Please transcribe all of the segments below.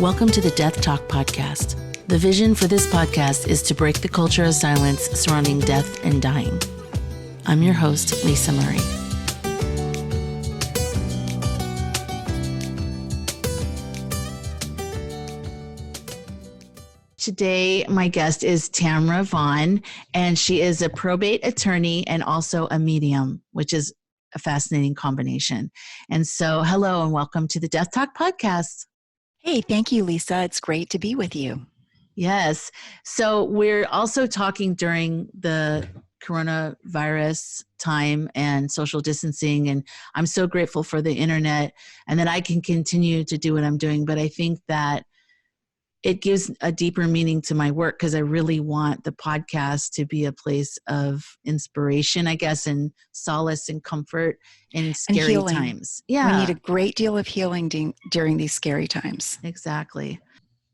Welcome to the Death Talk podcast. The vision for this podcast is to break the culture of silence surrounding death and dying. I'm your host, Lisa Murray. Today, my guest is Tamra Vaughn, and she is a probate attorney and also a medium, which is a fascinating combination. And so, hello and welcome to the Death Talk podcast. Hey, thank you, Lisa. It's great to be with you. Yes. So we're also talking during the coronavirus time and social distancing, and I'm so grateful for the internet and that I can continue to do what I'm doing. But I think that it gives a deeper meaning to my work because I really want the podcast to be a place of inspiration, I guess, and solace and comfort in scary times. Yeah. We need a great deal of healing during these scary times. Exactly.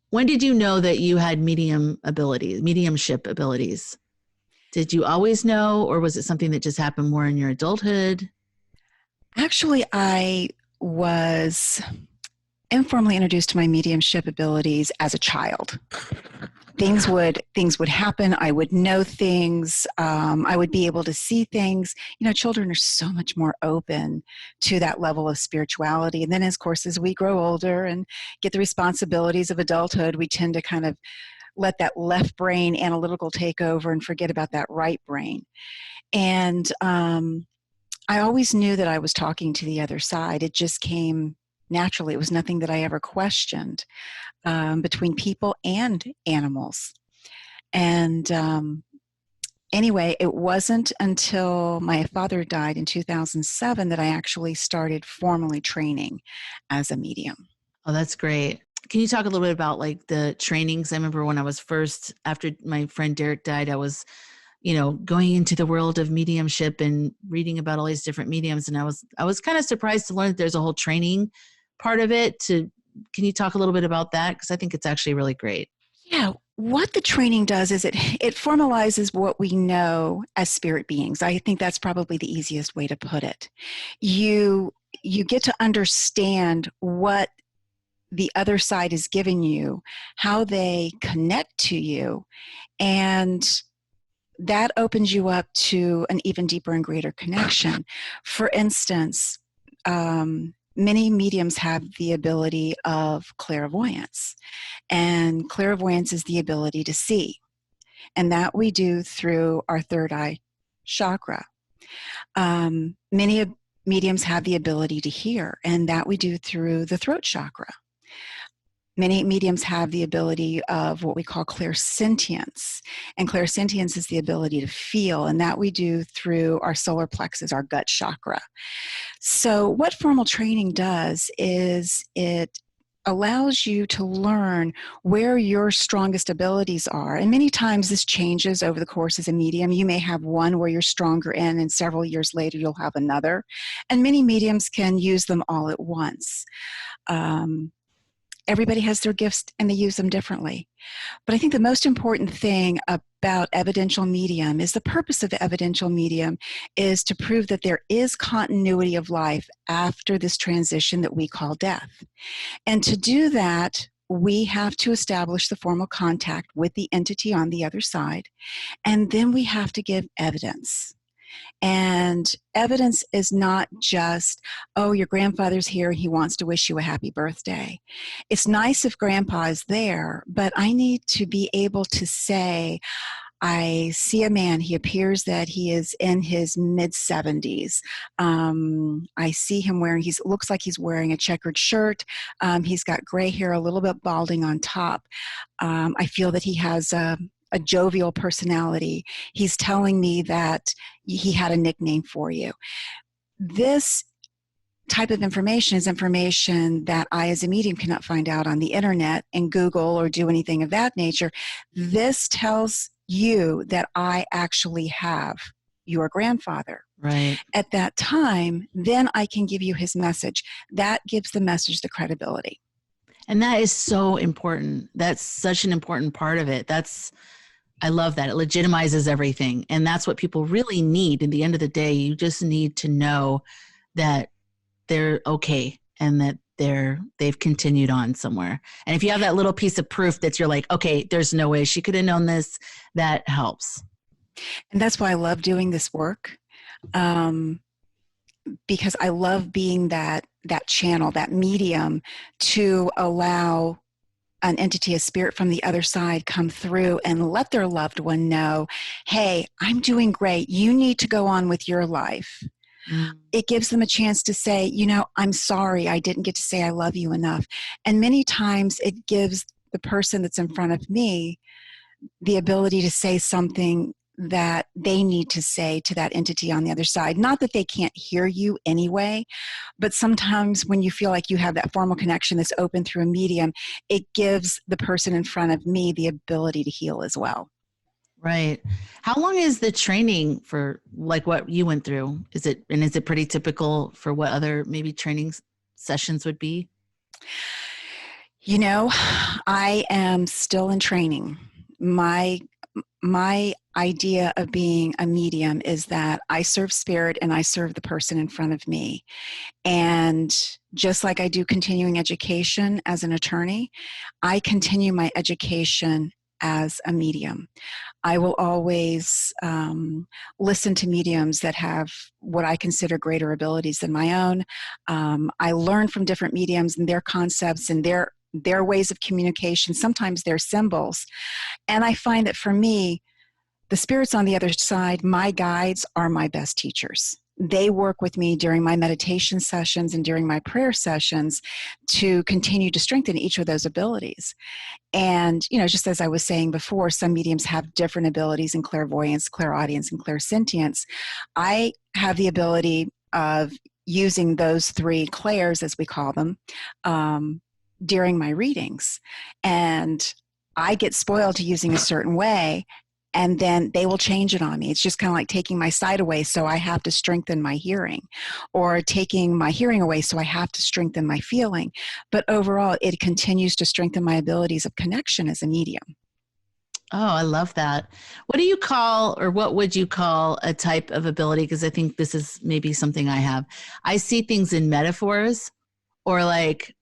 When did you know that you had mediumship abilities? Did you always know, or was it something that just happened more in your adulthood? Actually, I was informally introduced to my mediumship abilities as a child. Things would happen. I would know things. I would be able to see things. You know, children are so much more open to that level of spirituality. And then, of course, as we grow older and get the responsibilities of adulthood, we tend to kind of let that left brain analytical take over and forget about that right brain. And I always knew that I was talking to the other side. It just came naturally. It was nothing that I ever questioned between people and animals. And anyway, it wasn't until my father died in 2007 that I actually started formally training as a medium. Oh, that's great. Can you talk a little bit about like the trainings? I remember when I was after my friend Derek died, I was going into the world of mediumship and reading about all these different mediums. And I was kind of surprised to learn that there's a whole training part of it. Can you talk a little bit about that? Because I think it's actually really great. Yeah. What the training does is it formalizes what we know as spirit beings. I think that's probably the easiest way to put it. You get to understand what the other side is giving you, how they connect to you, and that opens you up to an even deeper and greater connection. For instance, many mediums have the ability of clairvoyance, and clairvoyance is the ability to see, and that we do through our third eye chakra. Many mediums have the ability to hear, and that we do through the throat chakra. Many mediums have the ability of what we call clairsentience, and clairsentience is the ability to feel, and that we do through our solar plexus, our gut chakra. So what formal training does is it allows you to learn where your strongest abilities are. And many times this changes over the course as a medium. You may have one where you're stronger in, and several years later you'll have another. And many mediums can use them all at once. Everybody has their gifts and they use them differently. But I think the most important thing about evidential medium is the purpose of evidential medium is to prove that there is continuity of life after this transition that we call death. And to do that, we have to establish the formal contact with the entity on the other side. And then we have to give evidence. And evidence is not just, oh, your grandfather's here and he wants to wish you a happy birthday. It's nice if grandpa is there, but I need to be able to say, I see a man, he appears that he is in his mid-70s. I see him looks like he's wearing a checkered shirt. He's got gray hair, a little bit balding on top. I feel that he has a jovial personality. He's telling me that he had a nickname for you. This type of information is information that I as a medium cannot find out on the internet and Google or do anything of that nature. This tells you that I actually have your grandfather. Right. At that time, then I can give you his message. That gives the message the credibility. And that is so important. That's such an important part of it. I love that. It legitimizes everything. And that's what people really need. In the end of the day, you just need to know that they're okay and that they've continued on somewhere. And if you have that little piece of proof that you're like, okay, there's no way she could have known this, that helps. And that's why I love doing this work. Because I love being that channel, that medium to allow an entity, a spirit from the other side come through and let their loved one know, hey, I'm doing great. You need to go on with your life. It gives them a chance to say, I'm sorry, I didn't get to say I love you enough. And many times it gives the person that's in front of me the ability to say something that they need to say to that entity on the other side. Not that they can't hear you anyway, but sometimes when you feel like you have that formal connection that's open through a medium, it gives the person in front of me the ability to heal as well. Right. How long is the training for, like what you went through? Is it pretty typical for what other maybe training sessions would be? I am still in training. My idea of being a medium is that I serve spirit and I serve the person in front of me. And just like I do continuing education as an attorney, I continue my education as a medium. I will always listen to mediums that have what I consider greater abilities than my own. I learn from different mediums and their concepts and their ways of communication, sometimes their symbols. And I find that for me, the spirits on the other side, my guides, are my best teachers. They work with me during my meditation sessions and during my prayer sessions to continue to strengthen each of those abilities. And, just as I was saying before, some mediums have different abilities in clairvoyance, clairaudience, and clairsentience. I have the ability of using those three clairs, as we call them, during my readings. And I get spoiled to using a certain way, and then they will change it on me. It's just kind of like taking my sight away, so I have to strengthen my hearing, or taking my hearing away, so I have to strengthen my feeling. But overall, it continues to strengthen my abilities of connection as a medium. Oh, I love that. What do you call, or what would you call a type of ability? Because I think this is maybe something I have. I see things in metaphors, or like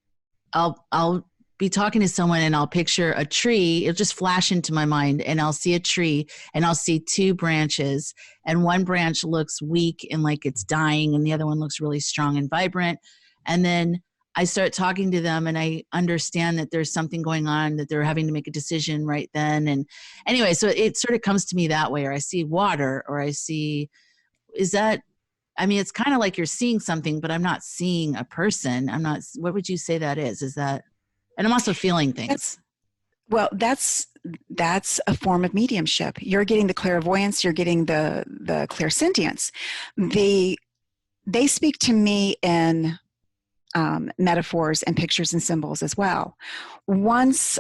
I'll be talking to someone and I'll picture a tree. It'll just flash into my mind, and I'll see a tree and I'll see two branches, and one branch looks weak and like it's dying, and the other one looks really strong and vibrant. And then I start talking to them and I understand that there's something going on, that they're having to make a decision right then. And anyway, so it sort of comes to me that way, or I see water, or I see, it's kind of like you're seeing something, but I'm not seeing a person. What would you say that is? Is that, and I'm also feeling things. That's a form of mediumship. You're getting the clairvoyance, you're getting the clairsentience. They speak to me in metaphors and pictures and symbols as well. Once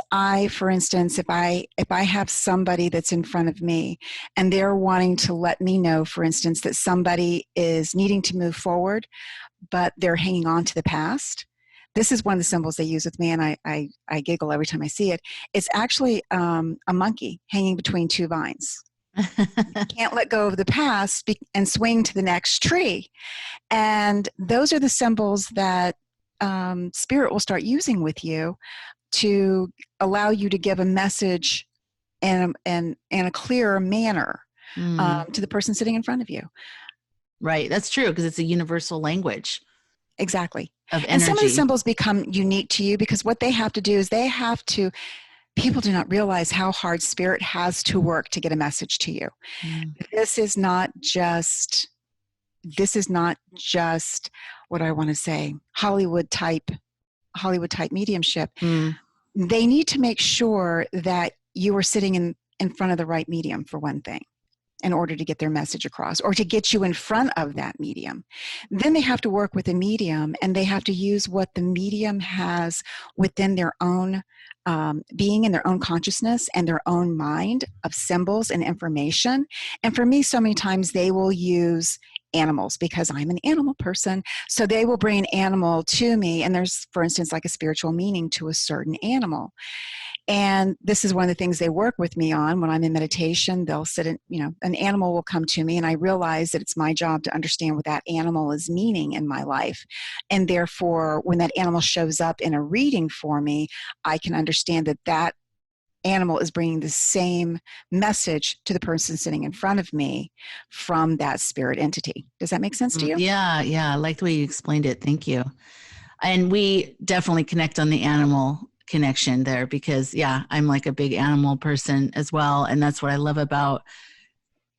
for instance, if I have somebody that's in front of me and they're wanting to let me know, for instance, that somebody is needing to move forward, but they're hanging on to the past. This is one of the symbols they use with me, and I giggle every time I see it. It's actually a monkey hanging between two vines. Can't let go of the past and swing to the next tree. And those are the symbols that Spirit will start using with you to allow you to give a message in a clearer manner to the person sitting in front of you. Right. That's true, because it's a universal language. Exactly. Of energy. And some of the symbols become unique to you because what they have to do is people do not realize how hard Spirit has to work to get a message to you. This is not just what I want to say, Hollywood type mediumship. They need to make sure that you are sitting in front of the right medium, for one thing, in order to get their message across, or to get you in front of that medium. Then they have to work with the medium, and they have to use what the medium has within their own being and their own consciousness and their own mind of symbols and information. And for me, so many times they will use animals because I'm an animal person. So they will bring an animal to me, and there's, for instance, like a spiritual meaning to a certain animal. And this is one of the things they work with me on when I'm in meditation. They'll sit in, an animal will come to me, and I realize that it's my job to understand what that animal is meaning in my life. And therefore, when that animal shows up in a reading for me, I can understand that that animal is bringing the same message to the person sitting in front of me from that spirit entity. Does that make sense to you? Yeah. I like the way you explained it. Thank you. And we definitely connect on the animal connection there because, I'm like a big animal person as well. And that's what I love about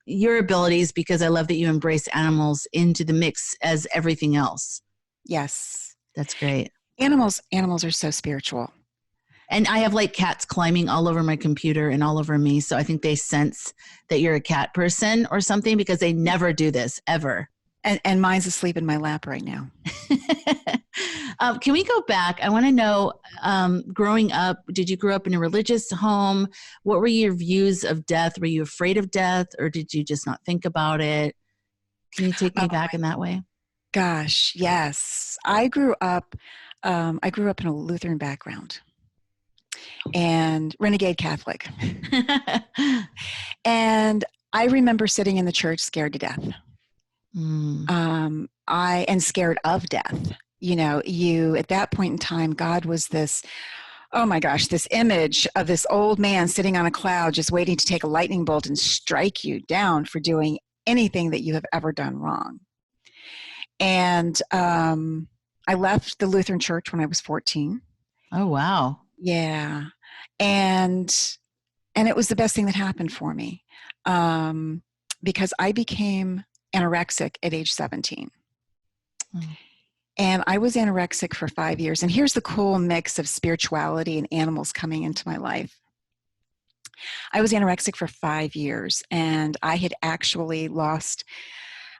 your abilities, because I love that you embrace animals into the mix as everything else. Yes. That's great. Animals are so spiritual. And I have like cats climbing all over my computer and all over me. So I think they sense that you're a cat person or something because they never do this ever. And mine's asleep in my lap right now. Can we go back? I want to know, growing up, did you grow up in a religious home? What were your views of death? Were you afraid of death, or did you just not think about it? Can you take me back in that way? Gosh, yes. I grew up in a Lutheran background and renegade Catholic. And I remember sitting in the church scared to death. And scared of death. At that point in time, God was this, oh my gosh, this image of this old man sitting on a cloud just waiting to take a lightning bolt and strike you down for doing anything that you have ever done wrong. And I left the Lutheran church when I was 14. Oh, wow. Yeah. And it was the best thing that happened for me because I became anorexic at age 17. And I was anorexic for 5 years. And here's the cool mix of spirituality and animals coming into my life. I was anorexic for 5 years, and I had actually lost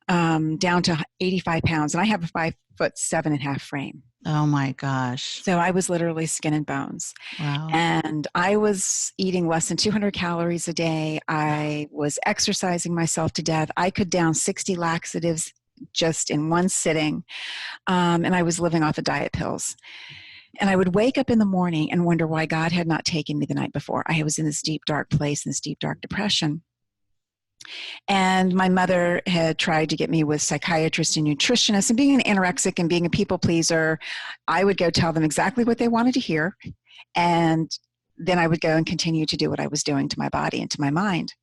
down to 85 pounds. And I have a 5'7.5" frame. Oh my gosh. So I was literally skin and bones. Wow. And I was eating less than 200 calories a day. I was exercising myself to death. I could down 60 laxatives just in one sitting. And I was living off of diet pills. And I would wake up in the morning and wonder why God had not taken me the night before. I was in this deep, dark place, in this deep, dark depression. And my mother had tried to get me with psychiatrists and nutritionists. And being an anorexic and being a people pleaser, I would go tell them exactly what they wanted to hear. And then I would go and continue to do what I was doing to my body and to my mind.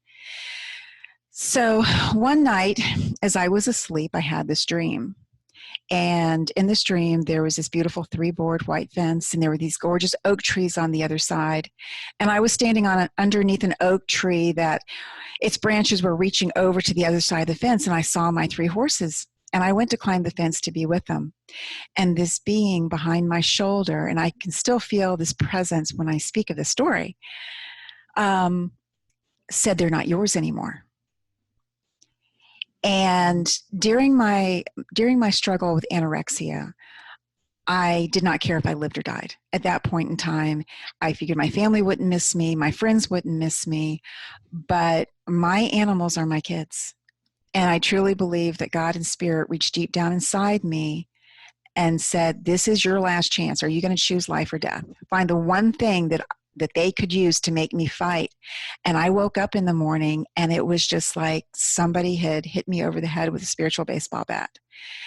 So one night, as I was asleep, I had this dream. And in this dream, there was this beautiful 3-board white fence, and there were these gorgeous oak trees on the other side. And I was standing underneath an oak tree that its branches were reaching over to the other side of the fence, and I saw my 3 horses. And I went to climb the fence to be with them. And this being behind my shoulder, and I can still feel this presence when I speak of this story, said, "They're not yours anymore." And during my struggle with anorexia, I did not care if I lived or died. At that point in time, I figured my family wouldn't miss me, my friends wouldn't miss me, but my animals are my kids. And I truly believe that God and Spirit reached deep down inside me and said, "This is your last chance. Are you going to choose life or death? Find the one thing that they could use to make me fight." And I woke up in the morning, and it was just like somebody had hit me over the head with a spiritual baseball bat.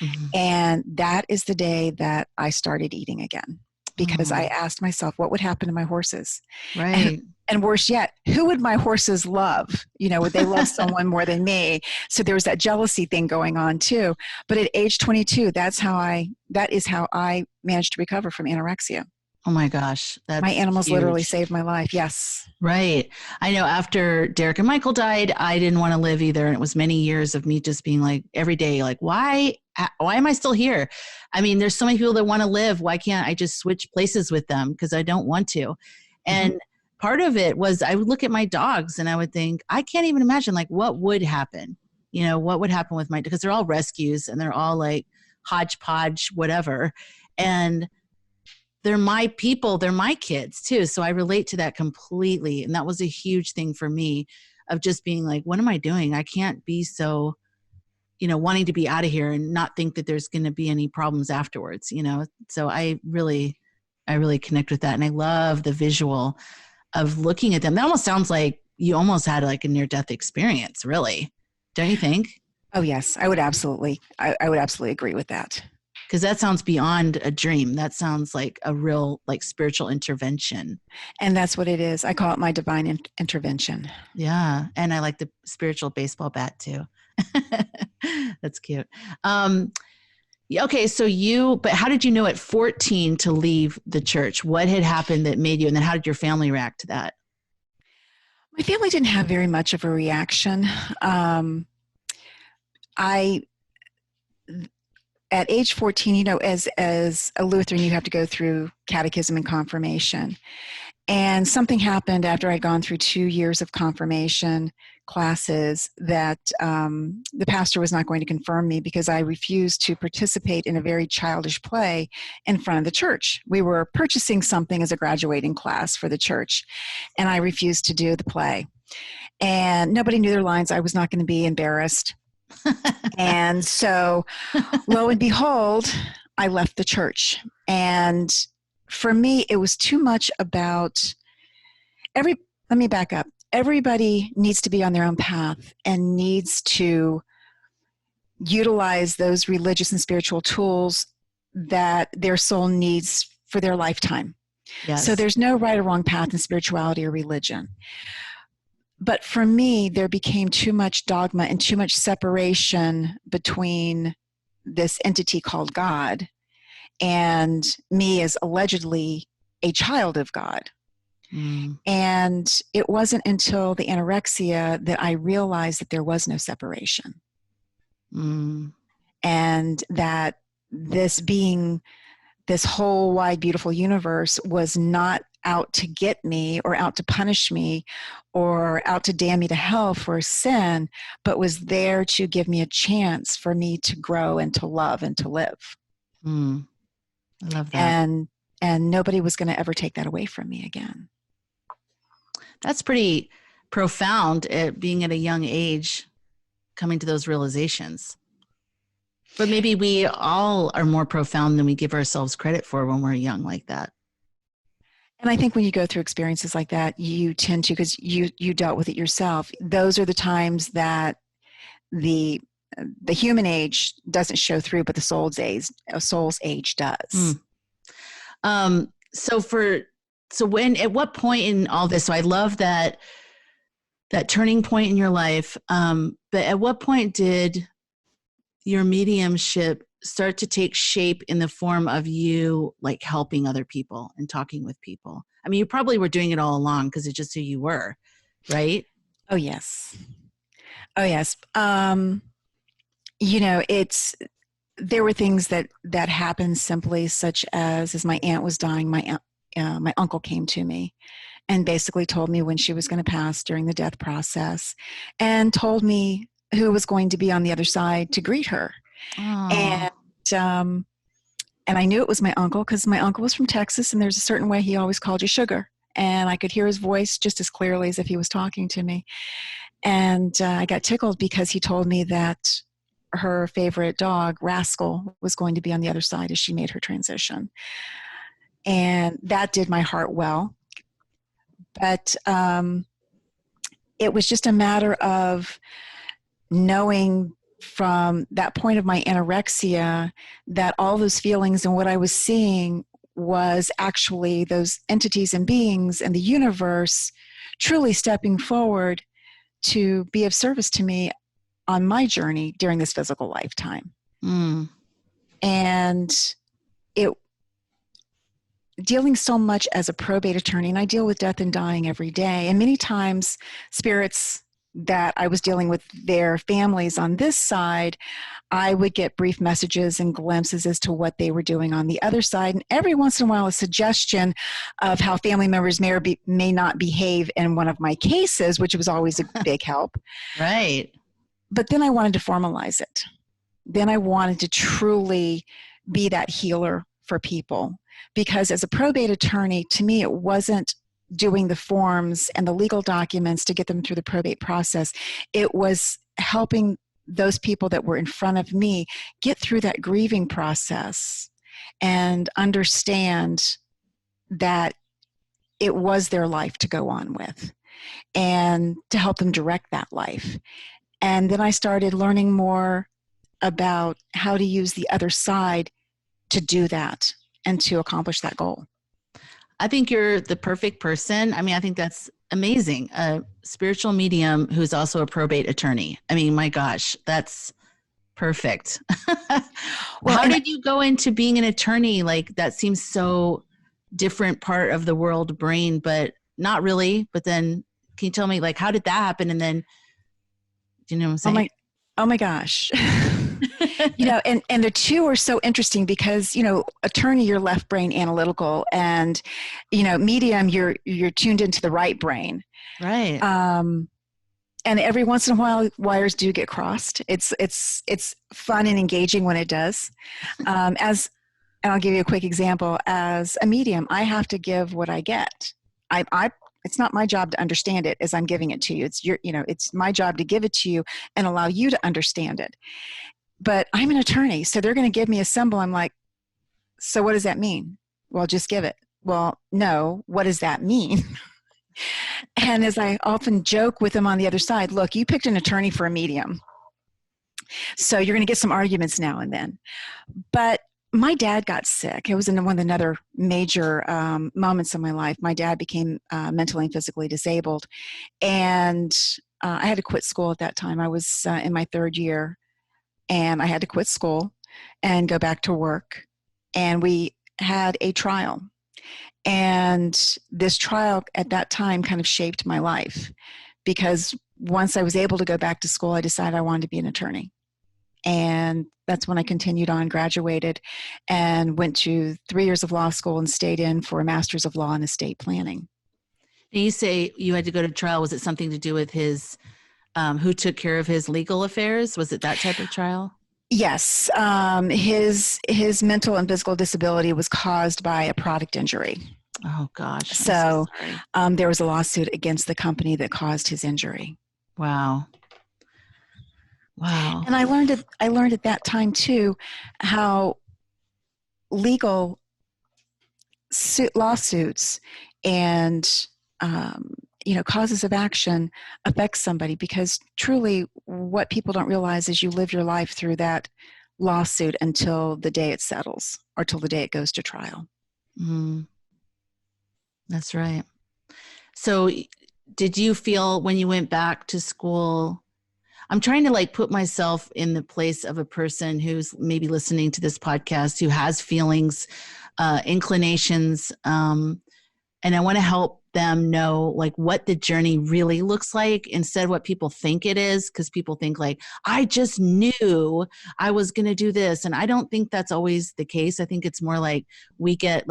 Mm-hmm. And that is the day that I started eating again, because I asked myself, what would happen to my horses? Right. And worse yet, who would my horses love? Would they love someone more than me? So there was that jealousy thing going on too. But at age 22, that is how I managed to recover from anorexia. Oh my gosh. That's my animals huge. Literally saved my life. Yes. Right. I know after Derek and Michael died, I didn't want to live either. And it was many years of me just being like every day, like, why am I still here? I mean, there's so many people that want to live. Why can't I just switch places with them? Because I don't want to. And part of it was I would look at my dogs and I would think, I can't even imagine like what would happen, what would happen with because they're all rescues and they're all like hodgepodge, whatever. And they're my people, they're my kids too. So I relate to that completely. And that was a huge thing for me of just being like, what am I doing? I can't be so wanting to be out of here and not think that there's going to be any problems afterwards, So I really connect with that. And I love the visual of looking at them. That almost sounds like you almost had like a near-death experience, really. Don't you think? Oh, yes. I would absolutely agree with that. Because that sounds beyond a dream. That sounds like a real like spiritual intervention. And that's what it is. I call it my divine intervention. Yeah. And I like the spiritual baseball bat too. That's cute. Okay. But how did you know at 14 to leave the church? What had happened that made you, and then how did your family react to that? My family didn't have very much of a reaction. At age 14, as a Lutheran, you have to go through catechism and confirmation. And something happened after I'd gone through 2 years of confirmation classes that the pastor was not going to confirm me because I refused to participate in a very childish play in front of the church. We were purchasing something as a graduating class for the church, and I refused to do the play. And nobody knew their lines. I was not going to be embarrassed. And so, lo and behold, I left the church. And for me, it was too much about let me back up. Everybody needs to be on their own path and needs to utilize those religious and spiritual tools that their soul needs for their lifetime. Yes. So there's no right or wrong path in spirituality or religion. But for me, there became too much dogma and too much separation between this entity called God and me as allegedly a child of God. Mm. And it wasn't until the anorexia that I realized that there was no separation. Mm. And that this whole wide, beautiful universe was not out to get me or out to punish me or out to damn me to hell for sin, but was there to give me a chance for me to grow and to love and to live. Mm. I love that. And nobody was going to ever take that away from me again. That's pretty profound, being at a young age, coming to those realizations. But maybe we all are more profound than we give ourselves credit for when we're young like that. And I think when you go through experiences like that, you tend to, because you dealt with it yourself, those are the times that the human age doesn't show through, but the soul's age does. Mm. At what point in all this, so I love that turning point in your life, but at what point did your mediumship start to take shape in the form of you like helping other people and talking with people? I mean, you probably were doing it all along because it's just who you were, right? Oh, yes. There were things that happened simply, such as my aunt was dying, my uncle came to me and basically told me when she was going to pass during the death process and told me who was going to be on the other side to greet her. Oh. And I knew it was my uncle because my uncle was from Texas, and there's a certain way he always called you sugar. And I could hear his voice just as clearly as if he was talking to me. And I got tickled because he told me that her favorite dog, Rascal, was going to be on the other side as she made her transition. And that did my heart well. But it was just a matter of knowing from that point of my anorexia that all those feelings and what I was seeing was actually those entities and beings and the universe truly stepping forward to be of service to me on my journey during this physical lifetime. Mm. And dealing so much as a probate attorney, and I deal with death and dying every day, and many times spirits that I was dealing with their families on this side, I would get brief messages and glimpses as to what they were doing on the other side. And every once in a while, a suggestion of how family members may or may not behave in one of my cases, which was always a big help. Right. But then I wanted to formalize it. Then I wanted to truly be that healer for people. Because as a probate attorney, to me, it wasn't doing the forms and the legal documents to get them through the probate process. It was helping those people that were in front of me get through that grieving process and understand that it was their life to go on with, and to help them direct that life. And then I started learning more about how to use the other side to do that and to accomplish that goal. I think you're the perfect person. I mean, I think that's amazing. A spiritual medium who's also a probate attorney. I mean, my gosh, that's perfect. Well, how did you go into being an attorney? Like, that seems so different part of the world brain, but not really. But then can you tell me, like, how did that happen? And then, do you know what I'm saying? Oh my gosh. And the two are so interesting because, attorney, you're left brain analytical, and, medium, you're tuned into the right brain. Right. And every once in a while, wires do get crossed. It's fun and engaging when it does. And I'll give you a quick example. As a medium, I have to give what I get. It's not my job to understand it as I'm giving it to you. It's my job to give it to you and allow you to understand it. But I'm an attorney, so they're going to give me a symbol. I'm like, so what does that mean? Well, just give it. Well, no, what does that mean? And as I often joke with them on the other side, look, you picked an attorney for a medium, so you're going to get some arguments now and then. But my dad got sick. It was in one of the other major moments of my life. My dad became mentally and physically disabled. And I had to quit school at that time. I was in my third year, and I had to quit school and go back to work. And we had a trial. And this trial at that time kind of shaped my life, because once I was able to go back to school, I decided I wanted to be an attorney. And that's when I continued on, graduated, and went to 3 years of law school and stayed in for a master's of law in estate planning. And you say you had to go to trial. Was it something to do with his, who took care of his legal affairs? Was it that type of trial? Yes. His mental and physical disability was caused by a product injury. Oh, gosh. So there was a lawsuit against the company that caused his injury. Wow. And I learned at that time too how legal lawsuits and causes of action affect somebody, because truly what people don't realize is you live your life through that lawsuit until the day it settles or till the day it goes to trial. Mm. That's right. So did you feel when you went back to school, I'm trying to put myself in the place of a person who's maybe listening to this podcast, who has feelings, inclinations, and I want to help them know what the journey really looks like instead of what people think it is, because people think I just knew I was going to do this, and I don't think that's always the case. I think it's more we get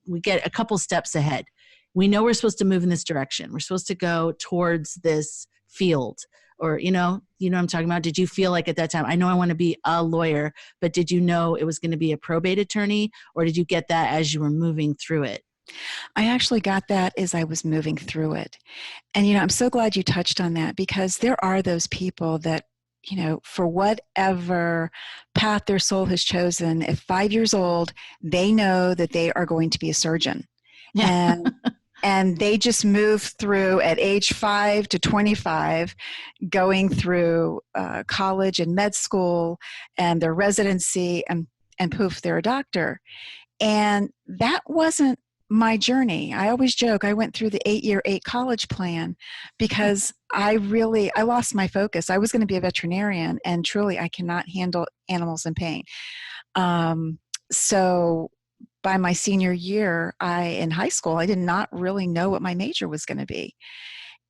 we get a couple steps ahead. We know we're supposed to move in this direction. We're supposed to go towards this field. Or, you know what I'm talking about? Did you feel at that time, I know I want to be a lawyer, but did you know it was going to be a probate attorney, or did you get that as you were moving through it? I actually got that as I was moving through it. And, I'm so glad you touched on that, because there are those people that, for whatever path their soul has chosen, at 5 years old, they know that they are going to be a surgeon. Yeah. And they just move through at age 5 to 25, going through college and med school and their residency, and poof, they're a doctor. And that wasn't my journey. I always joke, I went through the 8-year, 8 college plan because I lost my focus. I was going to be a veterinarian, and truly I cannot handle animals in pain. So by my senior year in high school, I did not really know what my major was going to be.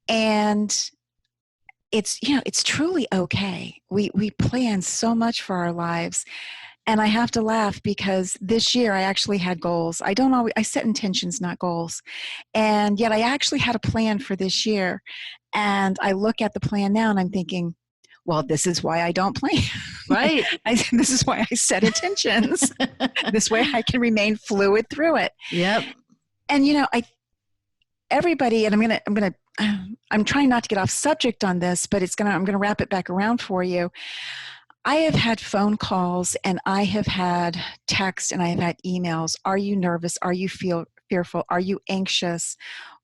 And it's truly okay. We plan so much for our lives. And I have to laugh because this year I actually had goals. I set intentions, not goals. And yet I actually had a plan for this year. And I look at the plan now and I'm thinking, well, this is why I don't plan. Right. This is why I set intentions. This way I can remain fluid through it. Yep. And everybody, and I'm gonna I'm trying not to get off subject on this, but I'm going to wrap it back around for you. I have had phone calls and I have had texts and I have had emails. Are you nervous? Are you fearful? Are you anxious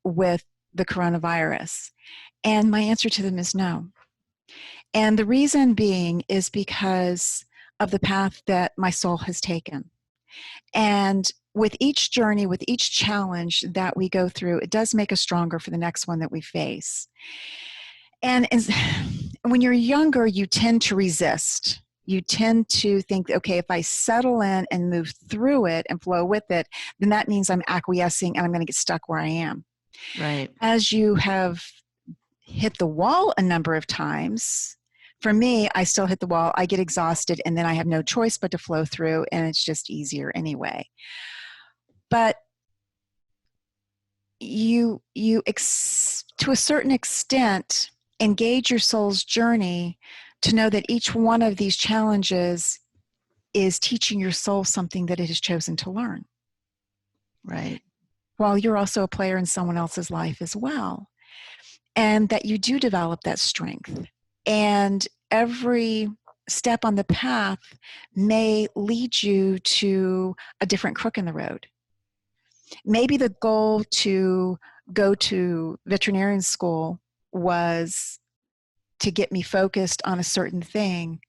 with the coronavirus? And my answer to them is no. And the reason being is because of the path that my soul has taken. And with each journey, with each challenge that we go through, it does make us stronger for the next one that we face. And when you're younger, you tend to resist. You tend to think, okay, if I settle in and move through it and flow with it, then that means I'm acquiescing and I'm going to get stuck where I am. Right. As you have hit the wall a number of times, for me, I still hit the wall, I get exhausted, and then I have no choice but to flow through, and it's just easier anyway. But to a certain extent, engage your soul's journey to know that each one of these challenges is teaching your soul something that it has chosen to learn. Right. While you're also a player in someone else's life as well. And that you do develop that strength. And every step on the path may lead you to a different crook in the road. Maybe the goal to go to veterinarian school was to get me focused on a certain thing.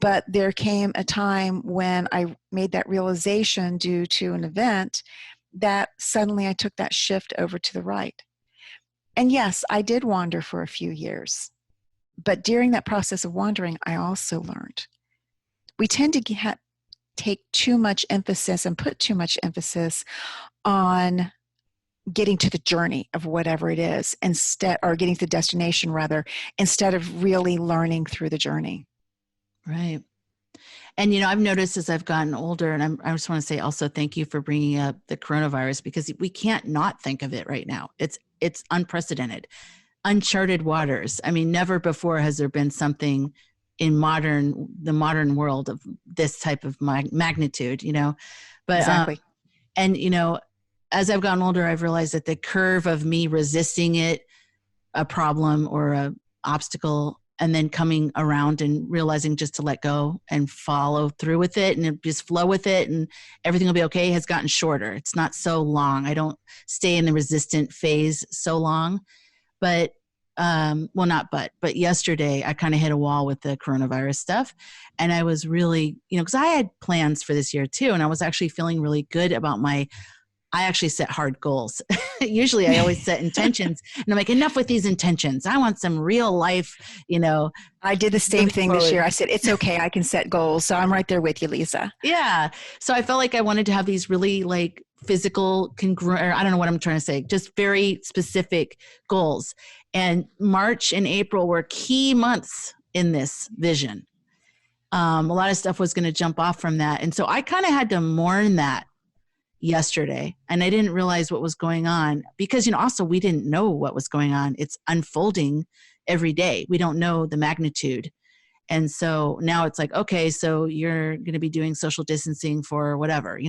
But there came a time when I made that realization due to an event that suddenly I took that shift over to the right. And yes, I did wander for a few years. But during that process of wandering, I also learned. We tend to take too much emphasis and put too much emphasis on getting to the journey of whatever it is, or getting to the destination rather, instead of really learning through the journey. Right. And, I've noticed as I've gotten older, and I just want to say also thank you for bringing up the coronavirus, because we can't not think of it right now. It's unprecedented, uncharted waters. I mean, never before has there been something in the modern world of this type of magnitude, but, exactly. As I've gotten older, I've realized that the curve of me resisting it, a problem or a obstacle, and then coming around and realizing just to let go and follow through with it and just flow with it and everything will be okay, has gotten shorter. It's not so long. I don't stay in the resistant phase so long. But but yesterday I kind of hit a wall with the coronavirus stuff. And I was really, because I had plans for this year too. And I was actually feeling really good about I actually set hard goals. Usually I always set intentions and I'm like, enough with these intentions. I want some real life, I did the same thing this year. I said, it's okay. I can set goals. So I'm right there with you, Lisa. Yeah. So I felt like I wanted to have these really physical, I don't know what I'm trying to say, just very specific goals. And March and April were key months in this vision. A lot of stuff was going to jump off from that. And so I kind of had to mourn that yesterday, and I didn't realize what was going on because, also we didn't know what was going on. It's unfolding every day. We don't know the magnitude. And so now it's like, okay, so you're going to be doing social distancing for whatever,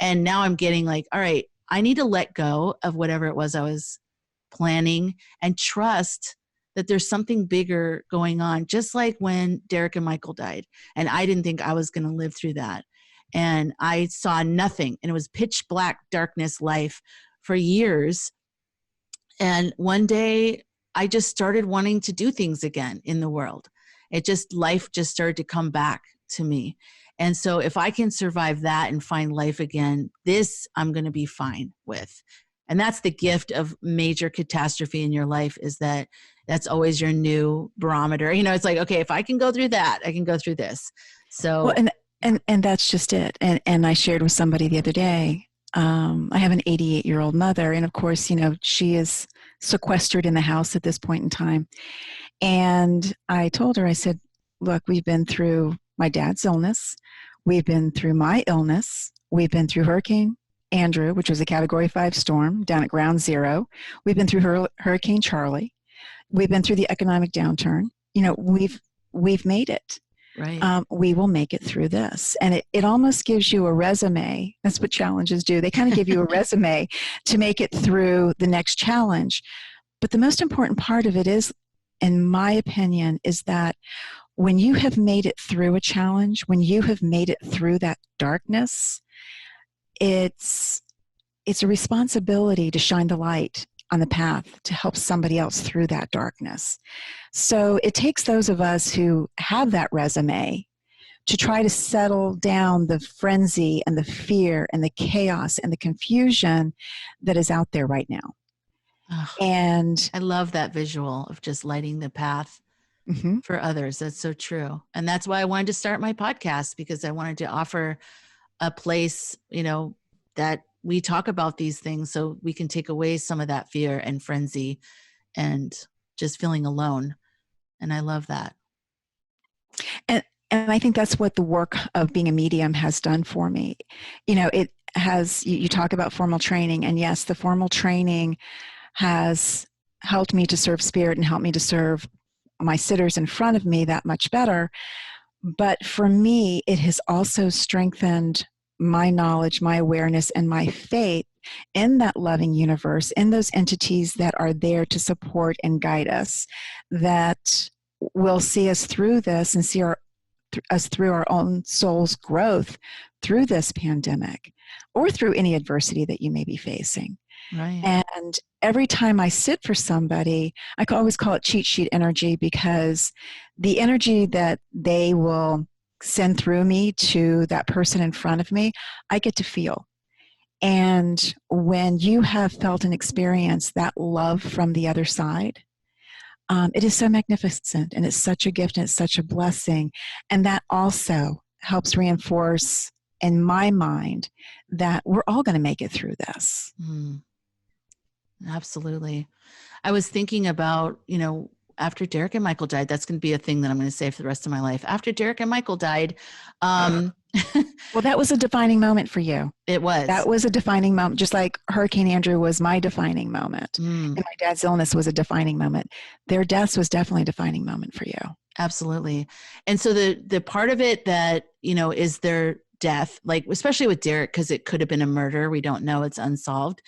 and now I'm getting all right, I need to let go of whatever it was I was planning and trust that there's something bigger going on, just like when Derek and Michael died. And I didn't think I was going to live through that. And I saw nothing, and it was pitch black darkness life for years. And one day I just started wanting to do things again in the world. Life just started to come back to me. And so if I can survive that and find life again, this I'm going to be fine with. And that's the gift of major catastrophe in your life, is that that's always your new barometer. It's like, okay, if I can go through that, I can go through this. So, well, and that's just it. And I shared with somebody the other day, I have an 88-year-old mother, and of course, she is sequestered in the house at this point in time. And I told her, I said, look, we've been through my dad's illness. We've been through my illness. We've been through Hurricane Andrew, which was a Category 5 storm down at ground zero. We've been through Hurricane Charlie. We've been through the economic downturn. We've made it. Right. We will make it through this. And it almost gives you a resume. That's what challenges do. They kind of give you a resume to make it through the next challenge. But the most important part of it is, in my opinion, is that when you have made it through a challenge, when you have made it through that darkness, it's a responsibility to shine the light on the path to help somebody else through that darkness. So it takes those of us who have that resume to try to settle down the frenzy and the fear and the chaos and the confusion that is out there right now. Oh, And I love that visual of just lighting the path for others. That's so true. And that's why I wanted to start my podcast, because I wanted to offer a place, that we talk about these things so we can take away some of that fear and frenzy and just feeling alone. And I love that. And I think that's what the work of being a medium has done for me. It has, you talk about formal training, and yes, the formal training has helped me to serve spirit and helped me to serve my sitters in front of me that much better. But for me, it has also strengthened my knowledge, my awareness, and my faith in that loving universe, in those entities that are there to support and guide us, that will see us through this and see us through our own soul's growth through this pandemic or through any adversity that you may be facing. Right. And every time I sit for somebody, I always call it cheat sheet energy, because the energy that they will send through me to that person in front of me, I get to feel. And when you have felt and experienced that love from the other side, it is so magnificent, and it's such a gift, and it's such a blessing. And that also helps reinforce in my mind that we're all going to make it through this. Absolutely. I was thinking about, after Derek and Michael died, that's going to be a thing that I'm going to say for the rest of my life. After Derek and Michael died, well, that was a defining moment for you. It was. That was a defining moment, just like Hurricane Andrew was my defining moment. And my dad's illness was a defining moment. Their deaths was definitely a defining moment for you. Absolutely. And so the part of it that, is their death, like especially with Derek, because it could have been a murder. We don't know. It's unsolved.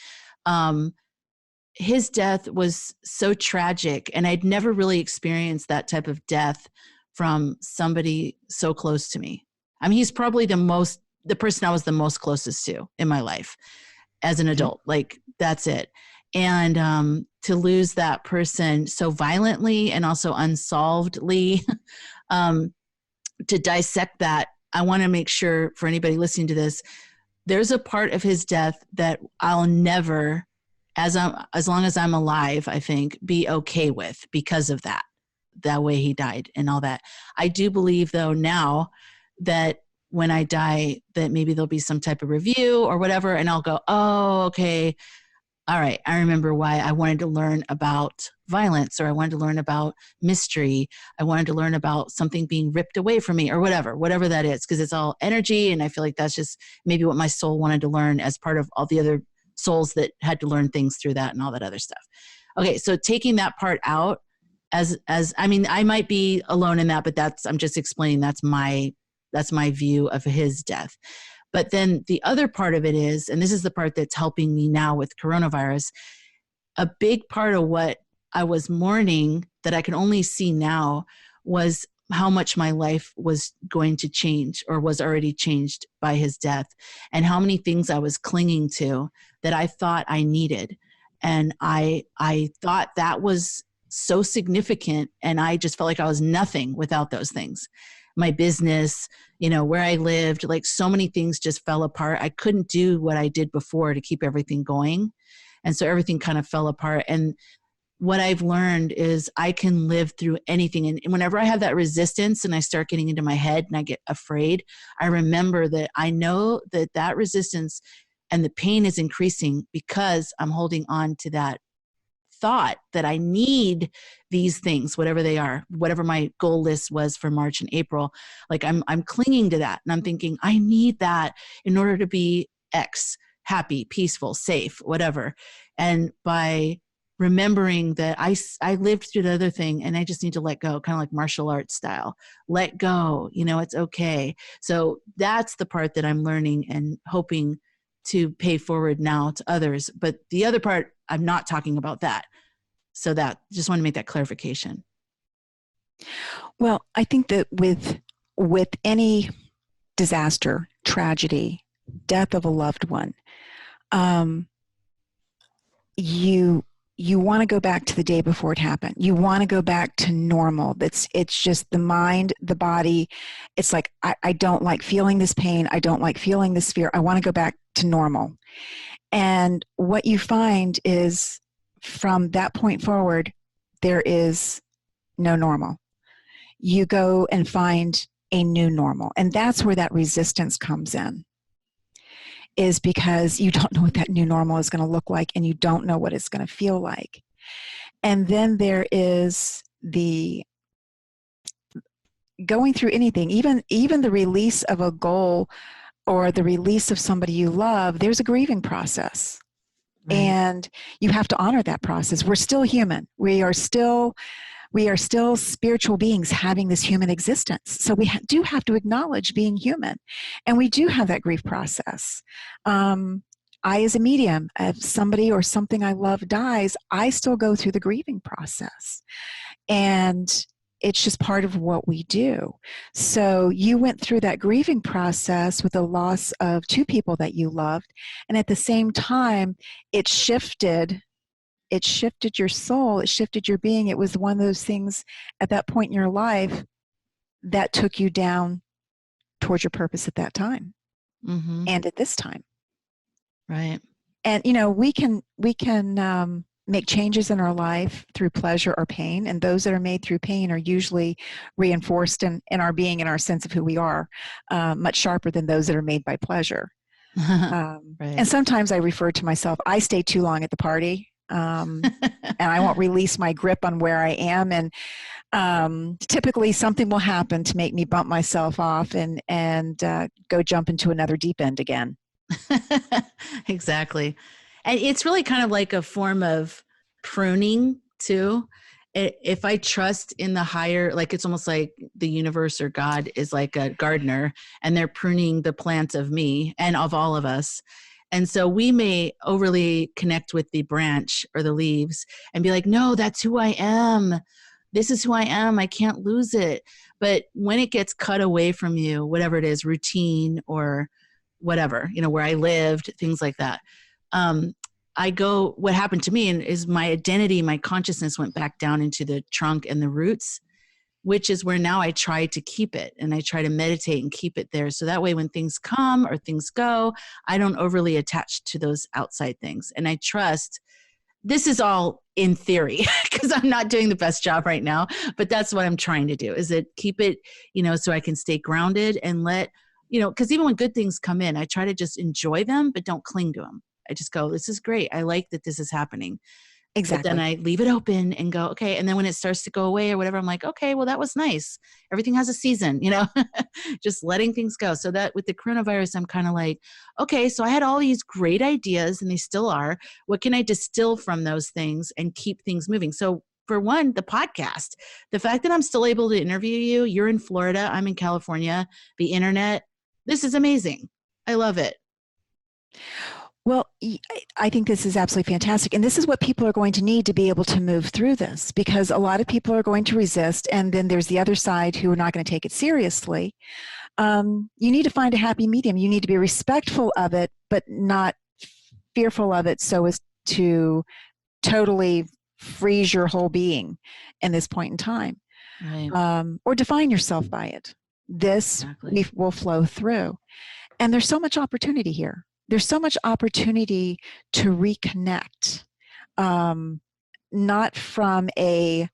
His death was so tragic, and I'd never really experienced that type of death from somebody so close to me. I mean, he's probably the person I was the most closest to in my life as an adult. Like, that's it. And to lose that person so violently and also unsolvedly, to dissect that, I want to make sure for anybody listening to this, there's a part of his death that I'll never, as long as I'm alive, I think, be okay with because of that way he died and all that. I do believe, though, now that when I die, that maybe there'll be some type of review or whatever, and I'll go, oh, okay, all right, I remember why I wanted to learn about violence, or I wanted to learn about mystery. I wanted to learn about something being ripped away from me, or whatever that is, because it's all energy, and I feel like that's just maybe what my soul wanted to learn as part of all the other souls that had to learn things through that and all that other stuff. Okay, so taking that part out, as I mean, I might be alone in that, but I'm just explaining that's my view of his death. But then the other part of it is, and this is the part that's helping me now with coronavirus, a big part of what I was mourning that I can only see now was how much my life was going to change, or was already changed by his death, and how many things I was clinging to that I thought I needed. And I thought that was so significant, and I just felt like I was nothing without those things. My business, where I lived, like so many things just fell apart. I couldn't do what I did before to keep everything going. And so everything kind of fell apart. And what I've learned is I can live through anything. And whenever I have that resistance and I start getting into my head and I get afraid, I remember that I know that resistance and the pain is increasing because I'm holding on to that thought that I need these things, whatever they are, whatever my goal list was for March and April. Like I'm clinging to that, and I'm thinking I need that in order to be X, happy, peaceful, safe, whatever. And by remembering that I lived through the other thing, and I just need to let go, kind of like martial arts style, let go, it's okay. So that's the part that I'm learning and hoping to pay forward now to others. But the other part, I'm not talking about that. So that just want to make that clarification. Well, I think that with any disaster, tragedy, death of a loved one, um, you you want to go back to the day before it happened. You want to go back to normal. It's just the mind, the body. It's like I don't like feeling this pain. I don't like feeling this fear. I want to go back to normal. And what you find is from that point forward, there is no normal. You go and find a new normal. And that's where that resistance comes in, is because you don't know what that new normal is going to look like, and you don't know what it's going to feel like. And then there is the going through anything, even the release of a goal or the release of somebody you love, there's a grieving process. Right. And you have to honor that process. We're still human. We are still spiritual beings having this human existence. So we do have to acknowledge being human. And we do have that grief process. I, as a medium, if somebody or something I love dies, I still go through the grieving process. And it's just part of what we do. So you went through that grieving process with the loss of two people that you loved. And at the same time, it shifted your soul, it shifted your being. It was one of those things at that point in your life that took you down towards your purpose at that time. Mm-hmm. And at this time. Right. And, we can make changes in our life through pleasure or pain. And those that are made through pain are usually reinforced in our being and our sense of who we are, much sharper than those that are made by pleasure. Right. And sometimes I refer to myself, I stay too long at the party. And I won't release my grip on where I am. And typically something will happen to make me bump myself off and go jump into another deep end again. Exactly. And it's really kind of like a form of pruning too. If I trust in the higher, like it's almost like the universe or God is like a gardener, and they're pruning the plants of me and of all of us. And so we may overly connect with the branch or the leaves and be like, no, that's who I am. This is who I am. I can't lose it. But when it gets cut away from you, whatever it is, routine or whatever, where I lived, things like that. What happened to me is my identity, my consciousness went back down into the trunk and the roots, which is where now I try to keep it, and I try to meditate and keep it there. So that way when things come or things go, I don't overly attach to those outside things. And I trust, this is all in theory because I'm not doing the best job right now, but that's what I'm trying to do, is it keep it, so I can stay grounded and let, because even when good things come in, I try to just enjoy them, but don't cling to them. I just go, this is great. I like that this is happening. Exactly. But then I leave it open and go, okay. And then when it starts to go away or whatever, I'm like, okay, well, that was nice. Everything has a season, just letting things go. So that with the coronavirus, I'm kind of like, okay, so I had all these great ideas and they still are. What can I distill from those things and keep things moving? So for one, the podcast, the fact that I'm still able to interview you, you're in Florida, I'm in California, the internet, this is amazing. I love it. Well, I think this is absolutely fantastic. And this is what people are going to need to be able to move through this, because a lot of people are going to resist. And then there's the other side who are not going to take it seriously. You need to find a happy medium. You need to be respectful of it, but not fearful of it so as to totally freeze your whole being in this point in time. Right. Or define yourself by it. This exactly. will flow through. And there's so much opportunity here. There's so much opportunity to reconnect, not from a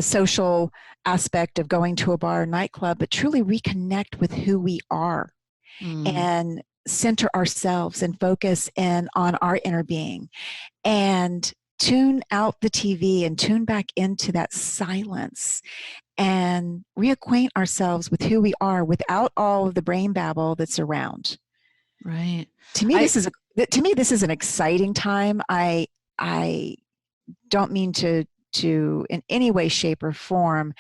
social aspect of going to a bar or nightclub, but truly reconnect with who we are and center ourselves and focus in on our inner being and tune out the TV and tune back into that silence and reacquaint ourselves with who we are without all of the brain babble that's around. Right. To me, this is an exciting time. I don't mean to in any way, shape, or form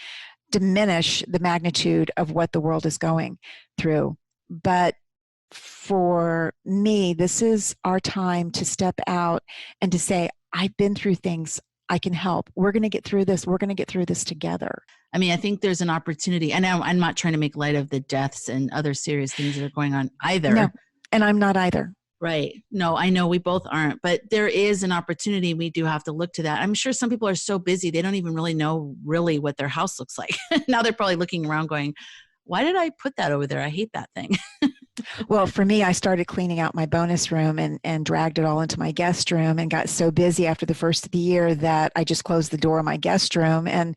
diminish the magnitude of what the world is going through. But for me, this is our time to step out and to say, I've been through things I can help. We're going to get through this. We're going to get through this together. I mean, I think there's an opportunity, and I'm not trying to make light of the deaths and other serious things that are going on either. No, and I'm not either. Right. No, I know we both aren't, but there is an opportunity. We do have to look to that. I'm sure some people are so busy, they don't even really know really what their house looks like. Now they're probably looking around going, why did I put that over there? I hate that thing. Well, for me, I started cleaning out my bonus room and dragged it all into my guest room and got so busy after the first of the year that I just closed the door of my guest room. And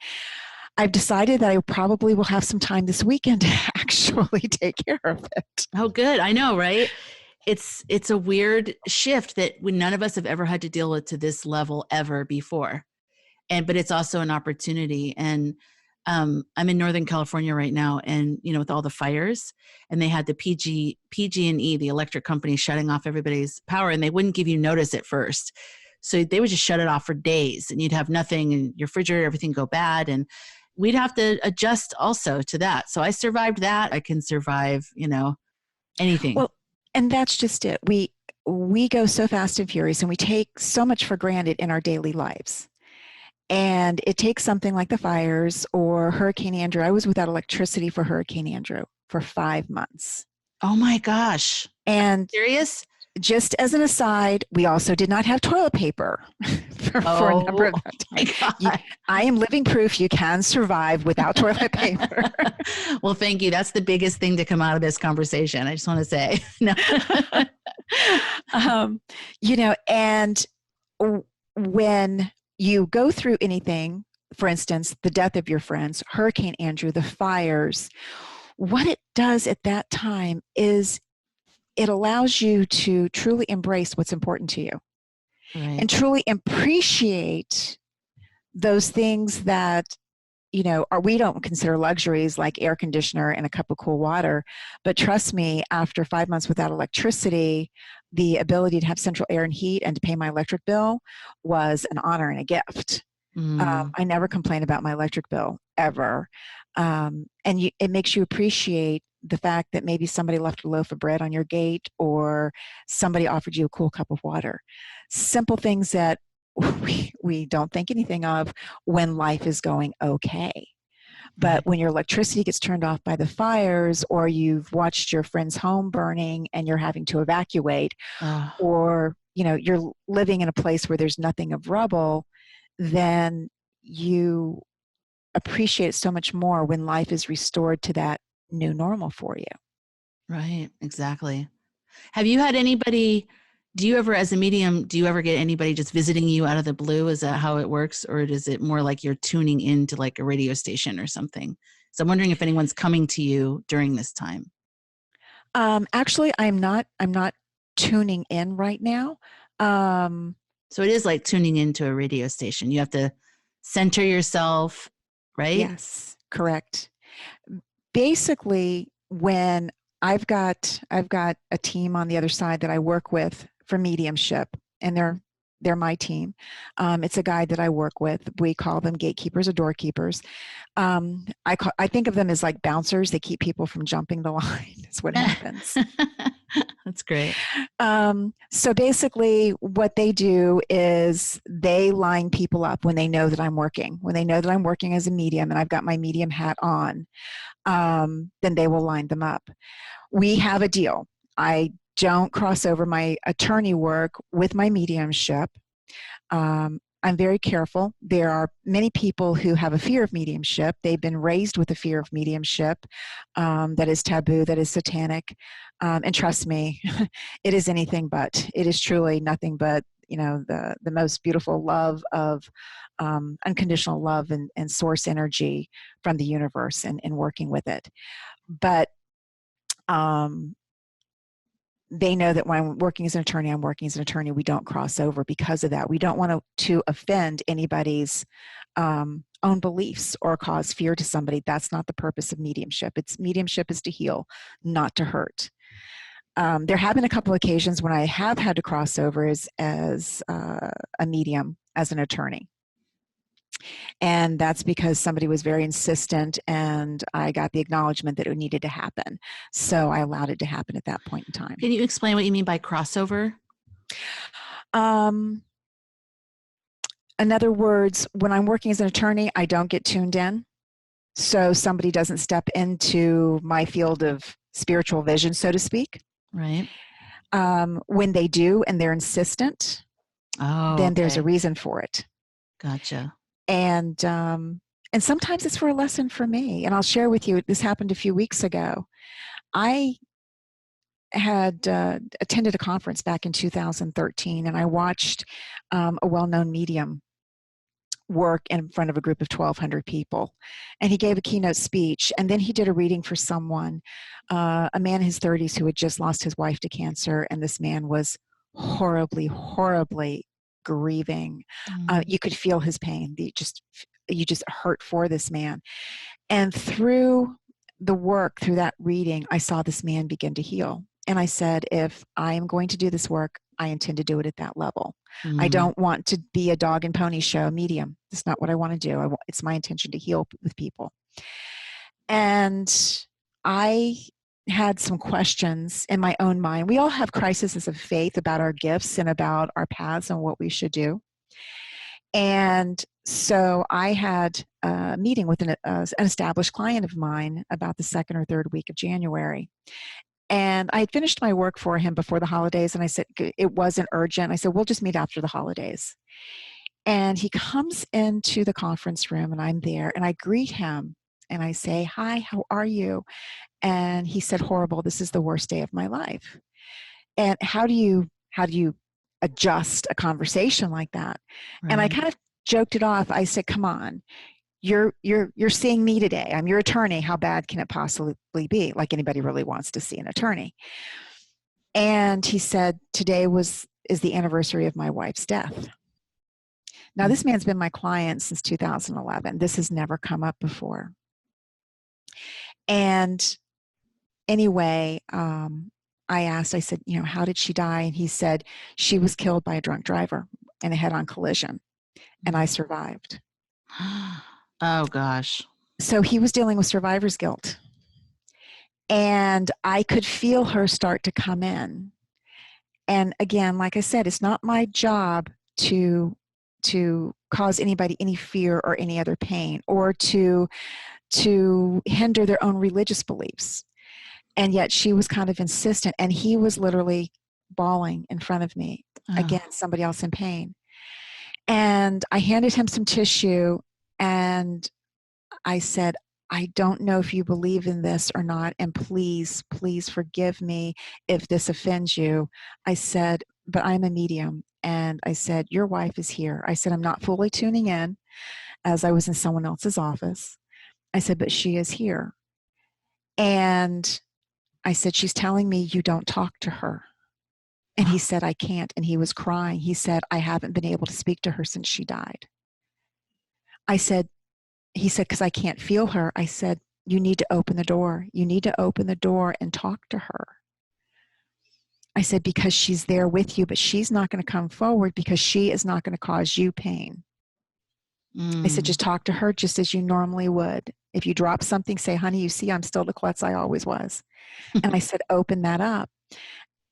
I've decided that I probably will have some time this weekend to actually take care of it. Oh, good. I know, right? It's a weird shift that none of us have ever had to deal with to this level ever before. But it's also an opportunity. And I'm in Northern California right now, and with all the fires, and they had the PG&E, the electric company, shutting off everybody's power, and they wouldn't give you notice at first. So they would just shut it off for days, and you'd have nothing, and your refrigerator, everything go bad, and we'd have to adjust also to that. So I survived that. I can survive, anything. Well, and that's just it. We go so fast and furious, and we take so much for granted in our daily lives. And it takes something like the fires or Hurricane Andrew. I was without electricity for Hurricane Andrew for 5 months. Oh my gosh. And serious? Just as an aside, we also did not have toilet paper for a number of times. I am living proof you can survive without toilet paper. Well, thank you. That's the biggest thing to come out of this conversation. I just want to say. No. And when you go through anything, for instance, the death of your friends, Hurricane Andrew, the fires, what it does at that time is it allows you to truly embrace what's important to you, right, and truly appreciate those things that, we don't consider luxuries like air conditioner and a cup of cool water. But trust me, after 5 months without electricity, the ability to have central air and heat and to pay my electric bill was an honor and a gift. I never complain about my electric bill ever. It makes you appreciate the fact that maybe somebody left a loaf of bread on your gate or somebody offered you a cool cup of water. Simple things that we don't think anything of when life is going okay. But when your electricity gets turned off by the fires, or you've watched your friend's home burning and you're having to evacuate, or you're living in a place where there's nothing of rubble, then you appreciate it so much more when life is restored to that new normal for you. Right, exactly. Have you had anybody, do you ever, as a medium, do you ever get anybody just visiting you out of the blue? Is that how it works? Or is it more like you're tuning into like a radio station or something? So I'm wondering if anyone's coming to you during this time. Actually, I'm not tuning in right now. So it is like tuning into a radio station. You have to center yourself, right? Yes, correct. Basically, when I've got a team on the other side that I work with for mediumship, and they're my team. It's a guide that I work with. We call them gatekeepers or doorkeepers. I think of them as like bouncers. They keep people from jumping the line. That's what happens. That's great. So basically what they do is they line people up when they know that I'm working. When they know that I'm working as a medium and I've got my medium hat on, then they will line them up. We have a deal. I don't cross over my attorney work with my mediumship. I'm very careful. There are many people who have a fear of mediumship. They've been raised with a fear of mediumship that is taboo, that is satanic. And trust me, it is anything but. It is truly nothing but, the most beautiful love of unconditional love and source energy from the universe and working with it. But they know that when I'm working as an attorney, I'm working as an attorney. We don't cross over because of that. We don't want to offend anybody's own beliefs or cause fear to somebody. That's not the purpose of mediumship. Mediumship is to heal, not to hurt. There have been a couple of occasions when I have had to cross over as a medium, as an attorney. And that's because somebody was very insistent and I got the acknowledgement that it needed to happen. So I allowed it to happen at that point in time. Can you explain what you mean by crossover? In other words, when I'm working as an attorney, I don't get tuned in. So somebody doesn't step into my field of spiritual vision, so to speak. Right. When they do and they're insistent, then there's a reason for it. Gotcha. And sometimes it's for a lesson for me. And I'll share with you, this happened a few weeks ago. I had attended a conference back in 2013, and I watched a well-known medium work in front of a group of 1,200 people. And he gave a keynote speech, and then he did a reading for someone, a man in his 30s who had just lost his wife to cancer, and this man was horribly, horribly grieving. You could feel his pain. You just hurt for this man. And through the work, through that reading, I saw this man begin to heal. And I said, if I am going to do this work, I intend to do it at that level. I don't want to be a dog and pony show medium. That's not what I want to do. It's my intention to heal with people. And I had some questions in my own mind. We all have crises of faith about our gifts and about our paths and what we should do. And so I had a meeting with an established client of mine about the second or third week of January. And I had finished my work for him before the holidays, and I said, it wasn't urgent. I said, we'll just meet after the holidays. And he comes into the conference room, and I'm there, and I greet him, and I say, hi, how are you? And he said, horrible, this is the worst day of my life. And how do you adjust a conversation like that? Right. And I kind of joked it off. I said, come on. You're seeing me today. I'm your attorney. How bad can it possibly be? Like anybody really wants to see an attorney. And he said, today is the anniversary of my wife's death. Now, this man's been my client since 2011. This has never come up before. And anyway, I said, how did she die? And he said, she was killed by a drunk driver in a head-on collision, and I survived. Oh, gosh. So he was dealing with survivor's guilt. And I could feel her start to come in. And again, like I said, it's not my job to cause anybody any fear or any other pain, or to hinder their own religious beliefs. And yet she was kind of insistent, and he was literally bawling in front of me. Again, somebody else in pain. And I handed him some tissue, and I said, I don't know if you believe in this or not, and please, please forgive me if this offends you. I said, but I'm a medium. And I said, your wife is here. I said, I'm not fully tuning in, as I was in someone else's office. I said, but she is here. And I said, she's telling me you don't talk to her. And he said, I can't. And he was crying. He said, I haven't been able to speak to her since she died. He said, because I can't feel her. I said, you need to open the door. You need to open the door and talk to her. I said, because she's there with you, but she's not going to come forward because she is not going to cause you pain. I said, just talk to her just as you normally would. If you drop something, say, honey, you see, I'm still the klutz I always was. And I said, open that up.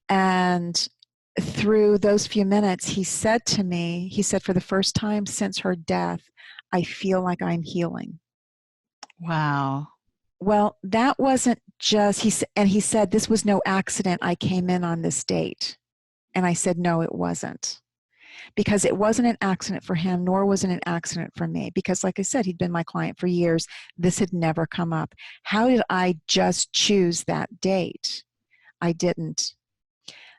And through those few minutes, he said to me, for the first time since her death, I feel like I'm healing. Wow. Well, that wasn't just, he said, this was no accident. I came in on this date. And I said, no, it wasn't. Because it wasn't an accident for him, nor was it an accident for me. Because like I said, he'd been my client for years. This had never come up. How did I just choose that date? I didn't.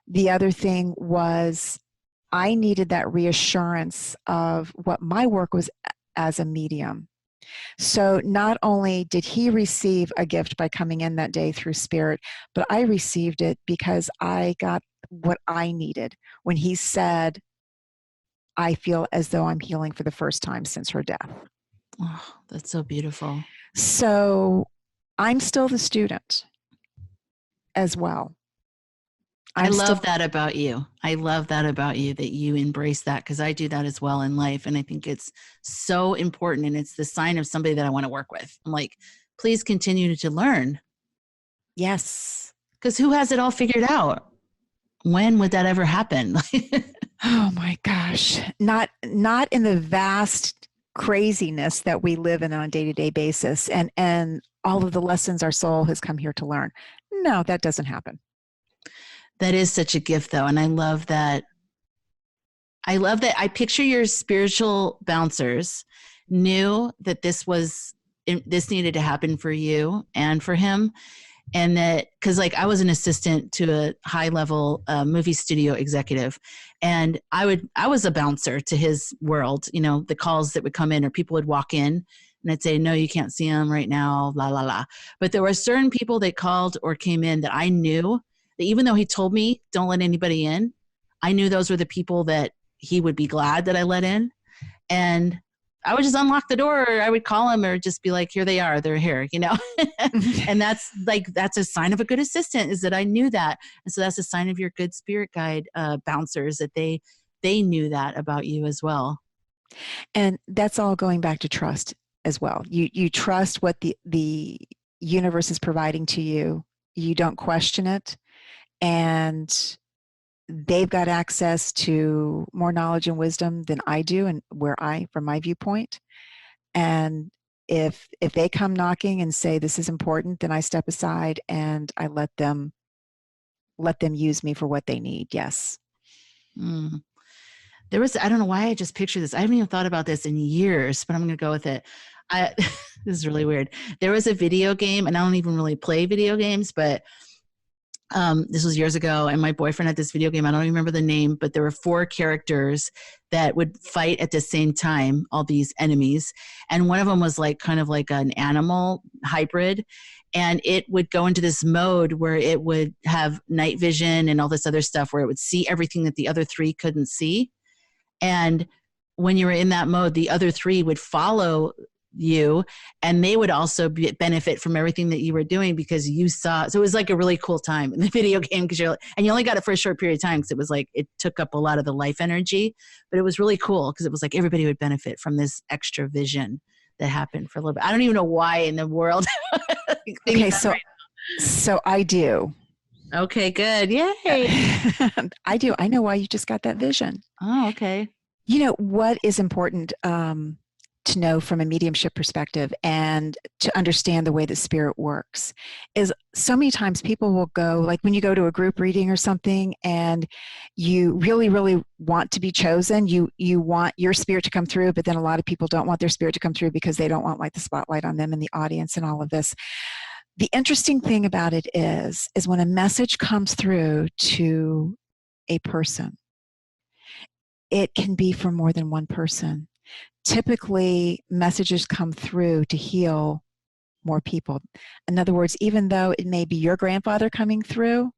The other thing was I needed that reassurance of what my work was as a medium. So not only did he receive a gift by coming in that day through spirit, but I received it because I got what I needed when he said, I feel as though I'm healing for the first time since her death. Oh, that's so beautiful. So I'm still the student as well. I love that about you. I love that about you, that you embrace that, because I do that as well in life. And I think it's so important. And it's the sign of somebody that I want to work with. I'm like, please continue to learn. Yes. Because who has it all figured out? When would that ever happen? Oh my gosh. Not in the vast craziness that we live in on a day-to-day basis and all of the lessons our soul has come here to learn. No, that doesn't happen. That is such a gift though. And I love that. I love that. I picture your spiritual bouncers knew that this needed to happen for you and for him. And that, cause like I was an assistant to a high level movie studio executive, and I was a bouncer to his world, you know, the calls that would come in or people would walk in and I'd say, no, you can't see him right now, la, la, la. But there were certain people that called or came in that I knew that even though he told me, don't let anybody in, I knew those were the people that he would be glad that I let in. And I would just unlock the door, or I would call him or just be like, here they are, they're here, you know? And that's a sign of a good assistant, is that I knew that. And so that's a sign of your good spirit guide bouncers, that they knew that about you as well. And that's all going back to trust as well. You trust what the universe is providing to you. You don't question it. And they've got access to more knowledge and wisdom than I do, and from my viewpoint. And if they come knocking and say this is important, then I step aside and I let them use me for what they need. Yes. Mm. I don't know why I just pictured this. I haven't even thought about this in years, but I'm going to go with it. This is really weird. There was a video game, and I don't even really play video games, but this was years ago, and my boyfriend had this video game. I don't even remember the name, but there were 4 characters that would fight at the same time, all these enemies. And one of them was like kind of like an animal hybrid. And it would go into this mode where it would have night vision and all this other stuff, where it would see everything that the other 3 couldn't see. And when you were in that mode, the other 3 would follow you, and they would also benefit from everything that you were doing because you saw. So it was like a really cool time in the video game, because you only got it for a short period of time, because it was like it took up a lot of the life energy, but it was really cool because it was like everybody would benefit from this extra vision that happened for a little bit. I don't even know why in the world. Okay, so I do. Okay, good. Yay. I do. I know why you just got that vision. Oh, okay. You know what is important to know from a mediumship perspective and to understand the way that spirit works is so many times people will go, like when you go to a group reading or something and you really, really want to be chosen, you want your spirit to come through, but then a lot of people don't want their spirit to come through because they don't want like the spotlight on them in the audience and all of this. The interesting thing about it is when a message comes through to a person, it can be for more than one person. Typically, messages come through to heal more people. In other words, even though it may be your grandfather coming through,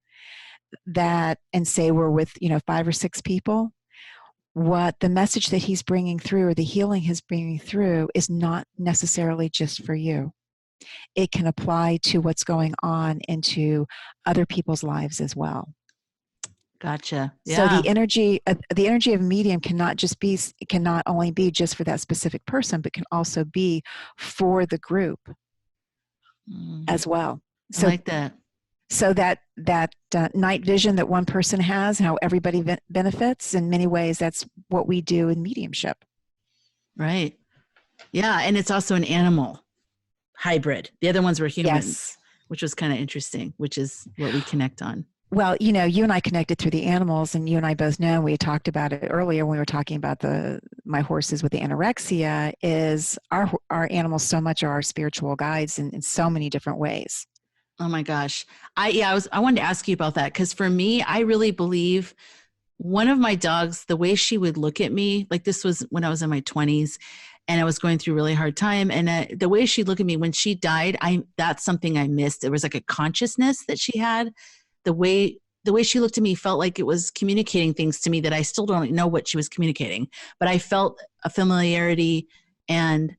and say we're with 5 or 6 people, what the message that he's bringing through or the healing he's bringing through is not necessarily just for you. It can apply to what's going on into other people's lives as well. Gotcha. Yeah. So the energy of a medium cannot only be just for that specific person, but can also be for the group as well. So I like that. So that night vision that one person has, how everybody benefits, in many ways, that's what we do in mediumship. Right. Yeah, and it's also an animal hybrid. The other ones were humans, yes. Which was kind of interesting, which is what we connect on. Well, you and I connected through the animals, and you and I both know, we talked about it earlier when we were talking about my horses with the anorexia, is our animals so much are our spiritual guides in so many different ways. Oh my gosh. I wanted to ask you about that, because for me, I really believe one of my dogs, the way she would look at me, like this was when I was in my 20s and I was going through a really hard time. And the way she'd look at me when she died, that's something I missed. There was like a consciousness that she had. The way she looked at me felt like it was communicating things to me that I still don't know what she was communicating, but I felt a familiarity and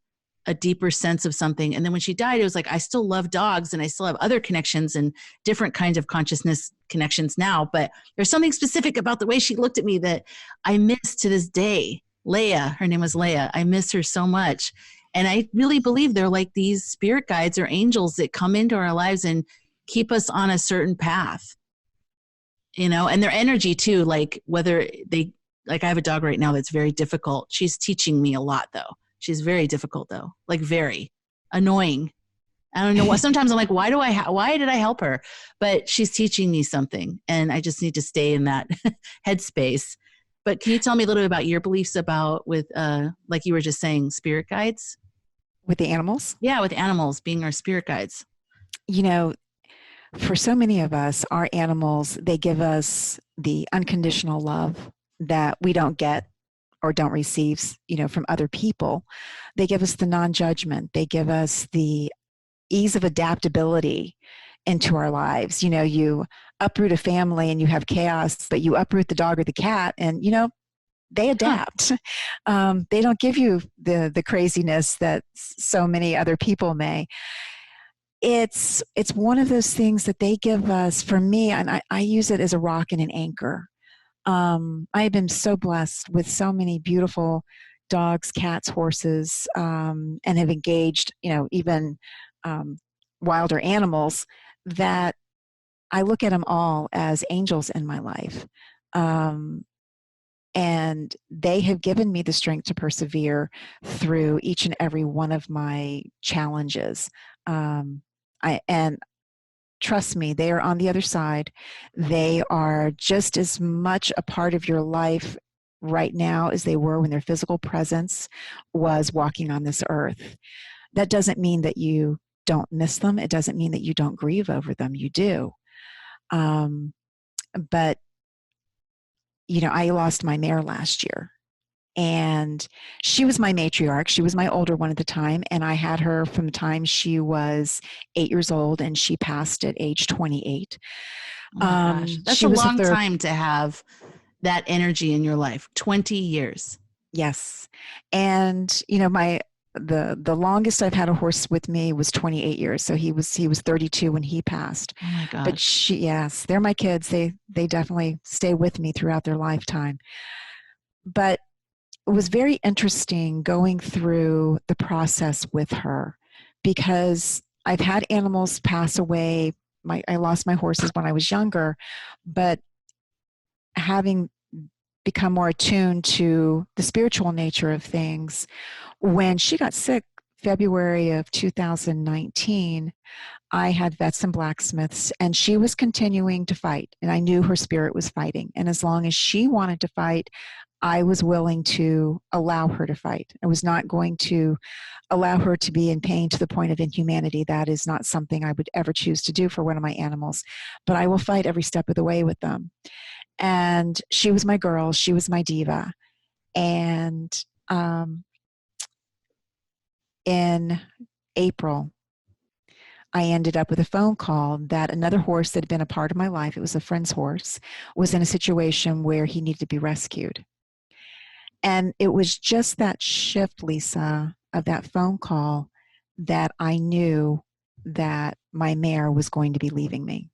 a deeper sense of something. And then when she died, it was like, I still love dogs and I still have other connections and different kinds of consciousness connections now, but there's something specific about the way she looked at me that I miss to this day. Leia, her name was Leia. I miss her so much. And I really believe they're like these spirit guides or angels that come into our lives and keep us on a certain path, and their energy too, like whether they like I have a dog right now that's very difficult. She's teaching me a lot though. She's very difficult though, like very annoying. I don't know what. Sometimes I'm like, why did I help her? But she's teaching me something, and I just need to stay in that headspace. But can you tell me a little bit about your beliefs about with, like you were just saying, spirit guides? With the animals? Yeah, with animals being our spirit guides. You know, for so many of us, our animals, they give us the unconditional love that we don't get or don't receive, from other people. They give us the non-judgment. They give us the ease of adaptability into our lives. You uproot a family and you have chaos, but you uproot the dog or the cat and, they adapt. They don't give you the craziness that so many other people may. It's one of those things that they give us. For me, and I use it as a rock and an anchor. I have been so blessed with so many beautiful dogs, cats, horses, and have engaged, even wilder animals, that I look at them all as angels in my life. And they have given me the strength to persevere through each and every one of my challenges. And trust me, they are on the other side. They are just as much a part of your life right now as they were when their physical presence was walking on this earth. That doesn't mean that you don't miss them. It doesn't mean that you don't grieve over them. You do. But, I lost my mare last year. And she was my matriarch. She was my older one at the time. And I had her from the time she was 8 years old, and she passed at age 28. Oh my gosh. That's she a was long time to have that energy in your life. 20 years. Yes. And, the longest I've had a horse with me was 28 years. So he was 32 when he passed. Oh my gosh. But yes, they're my kids. They definitely stay with me throughout their lifetime. But it was very interesting going through the process with her, because I've had animals pass away. I lost my horses when I was younger, but having become more attuned to the spiritual nature of things, when she got sick, February of 2019, I had vets and blacksmiths, and she was continuing to fight, and I knew her spirit was fighting. And as long as she wanted to fight, I was willing to allow her to fight. I was not going to allow her to be in pain to the point of inhumanity. That is not something I would ever choose to do for one of my animals, but I will fight every step of the way with them. And she was my girl. She was my diva. And in April, I ended up with a phone call that another horse that had been a part of my life, it was a friend's horse, was in a situation where he needed to be rescued. And it was just that shift, Lisa, of that phone call that I knew that my mare was going to be leaving me.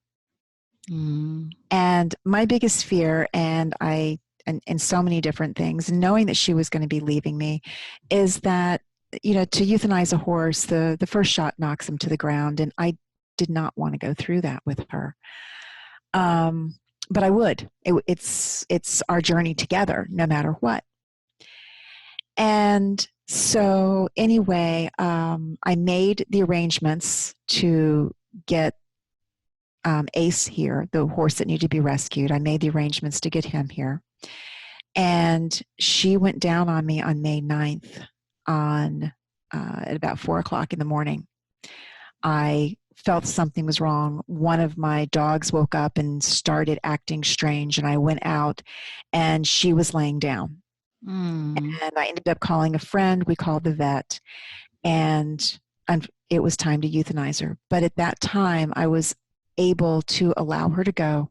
Mm. And my biggest fear, and so many different things, knowing that she was going to be leaving me, is that, to euthanize a horse, the first shot knocks him to the ground. And I did not want to go through that with her. But I would. It's our journey together, no matter what. And so anyway, I made the arrangements to get Ace here, the horse that needed to be rescued. I made the arrangements to get him here. And she went down on me on May 9th at about 4 o'clock in the morning. I felt something was wrong. One of my dogs woke up and started acting strange, and I went out, and she was laying down. And I ended up calling a friend. We called the vet, and it was time to euthanize her. But at that time, I was able to allow her to go,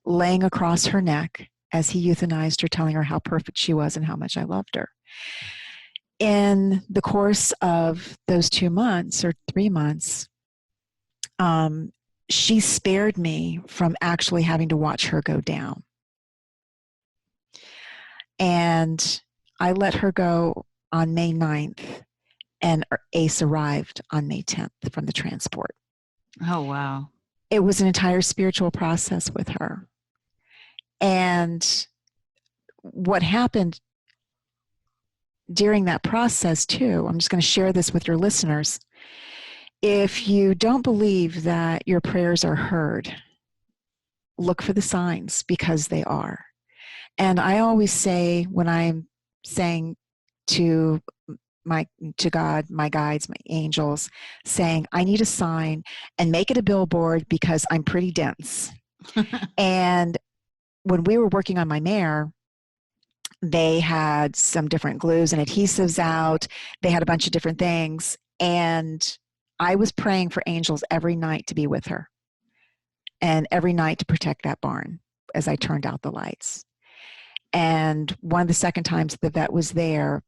laying across her neck as he euthanized her, telling her how perfect she was and how much I loved her. In the course of those 2 months or 3 months, she spared me from actually having to watch her go down. And I let her go on May 9th, and Ace arrived on May 10th from the transport. Oh, wow. It was an entire spiritual process with her. And what happened during that process too, I'm just going to share this with your listeners. If you don't believe that your prayers are heard, look for the signs, because they are. And I always say, when I'm saying to God, my guides, my angels, saying, I need a sign, and make it a billboard because I'm pretty dense. And when we were working on my mare, they had some different glues and adhesives out. They had a bunch of different things. And I was praying for angels every night to be with her, and every night to protect that barn as I turned out the lights. And one of the second times the vet was there,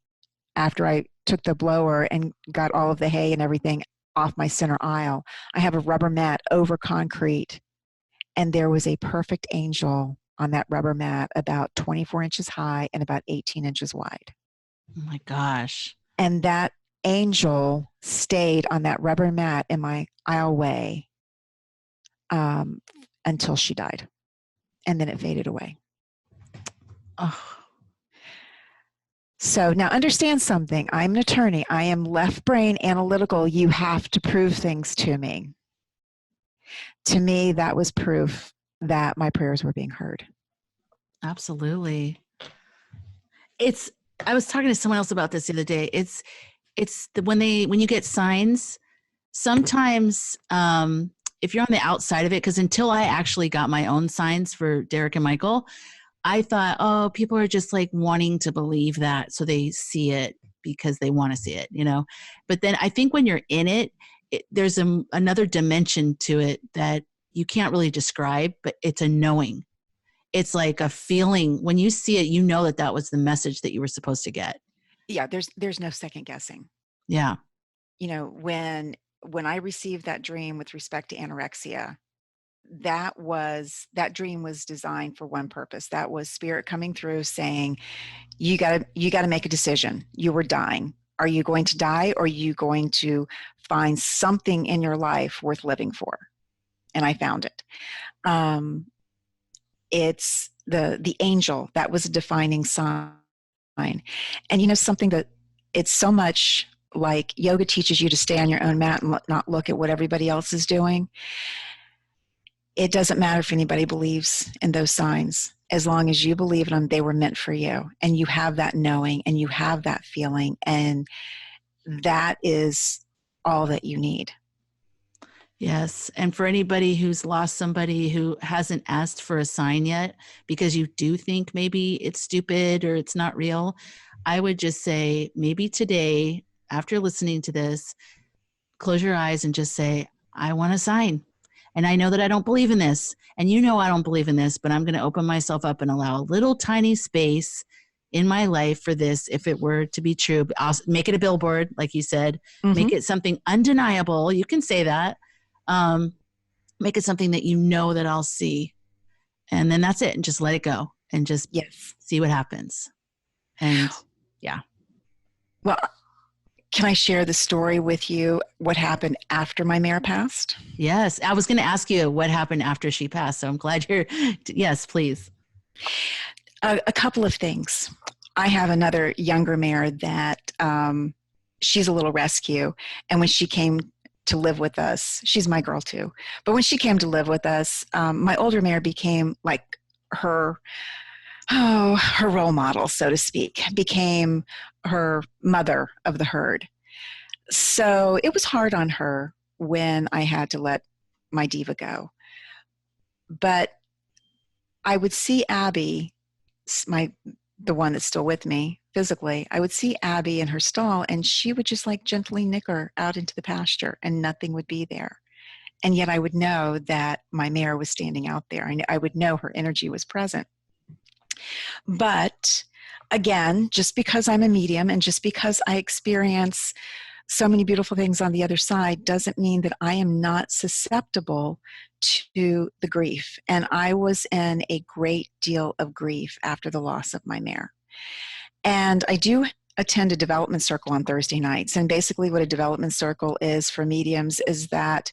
after I took the blower and got all of the hay and everything off my center aisle, I have a rubber mat over concrete, and there was a perfect angel on that rubber mat, about 24 inches high and about 18 inches wide. Oh my gosh. And that angel stayed on that rubber mat in my aisleway until she died. And then it faded away. Oh. So now understand something. I'm an attorney. I am left brain analytical. You have to prove things to me. To me, that was proof that my prayers were being heard. Absolutely. I was talking to someone else about this the other day. When you get signs, sometimes if you're on the outside of it, because until I actually got my own signs for Derek and Michael, I thought, oh, people are just like wanting to believe that, so they see it because they want to see it, you know. But then I think when you're in it, there's another dimension to it that you can't really describe, but it's a knowing. It's like a feeling. When you see it, you know that was the message that you were supposed to get. Yeah, there's no second guessing. Yeah. You know, when I received that dream with respect to anorexia, that dream was designed for one purpose. That was spirit coming through saying, you got to make a decision. You were dying. Are you going to die, or are you going to find something in your life worth living for? And I found it. It's the angel that was a defining sign. And you know something, that it's so much like yoga teaches you to stay on your own mat and not look at what everybody else is doing. It doesn't matter if anybody believes in those signs. As long as you believe in them, they were meant for you. And you have that knowing, and you have that feeling, and that is all that you need. Yes. And for anybody who's lost somebody who hasn't asked for a sign yet, because you do think maybe it's stupid or it's not real, I would just say, maybe today, after listening to this, close your eyes and just say, I want a sign. And I know that I don't believe in this. And you know I don't believe in this, but I'm going to open myself up and allow a little tiny space in my life for this, if it were to be true. I'll make it a billboard, like you said. Mm-hmm. Make it something undeniable. You can say that. Make it something that you know that I'll see. And then that's it. And just let it go and just see what happens. And yeah. Well, can I share the story with you, what happened after my mare passed? Yes. I was going to ask you what happened after she passed. So I'm glad yes, please. A couple of things. I have another younger mare that she's a little rescue. And when she came to live with us, she's my girl too. But when she came to live with us, my older mare became like her role model, so to speak, became her mother of the herd. So it was hard on her when I had to let my diva go. But I would see Abby, the one that's still with me physically, I would see Abby in her stall, and she would just like gently nick her out into the pasture, and nothing would be there. And yet I would know that my mare was standing out there, and I would know her energy was present. But again, just because I'm a medium and just because I experience so many beautiful things on the other side doesn't mean that I am not susceptible to the grief. And I was in a great deal of grief after the loss of my mare. And I do attend a development circle on Thursday nights. And basically what a development circle is for mediums is that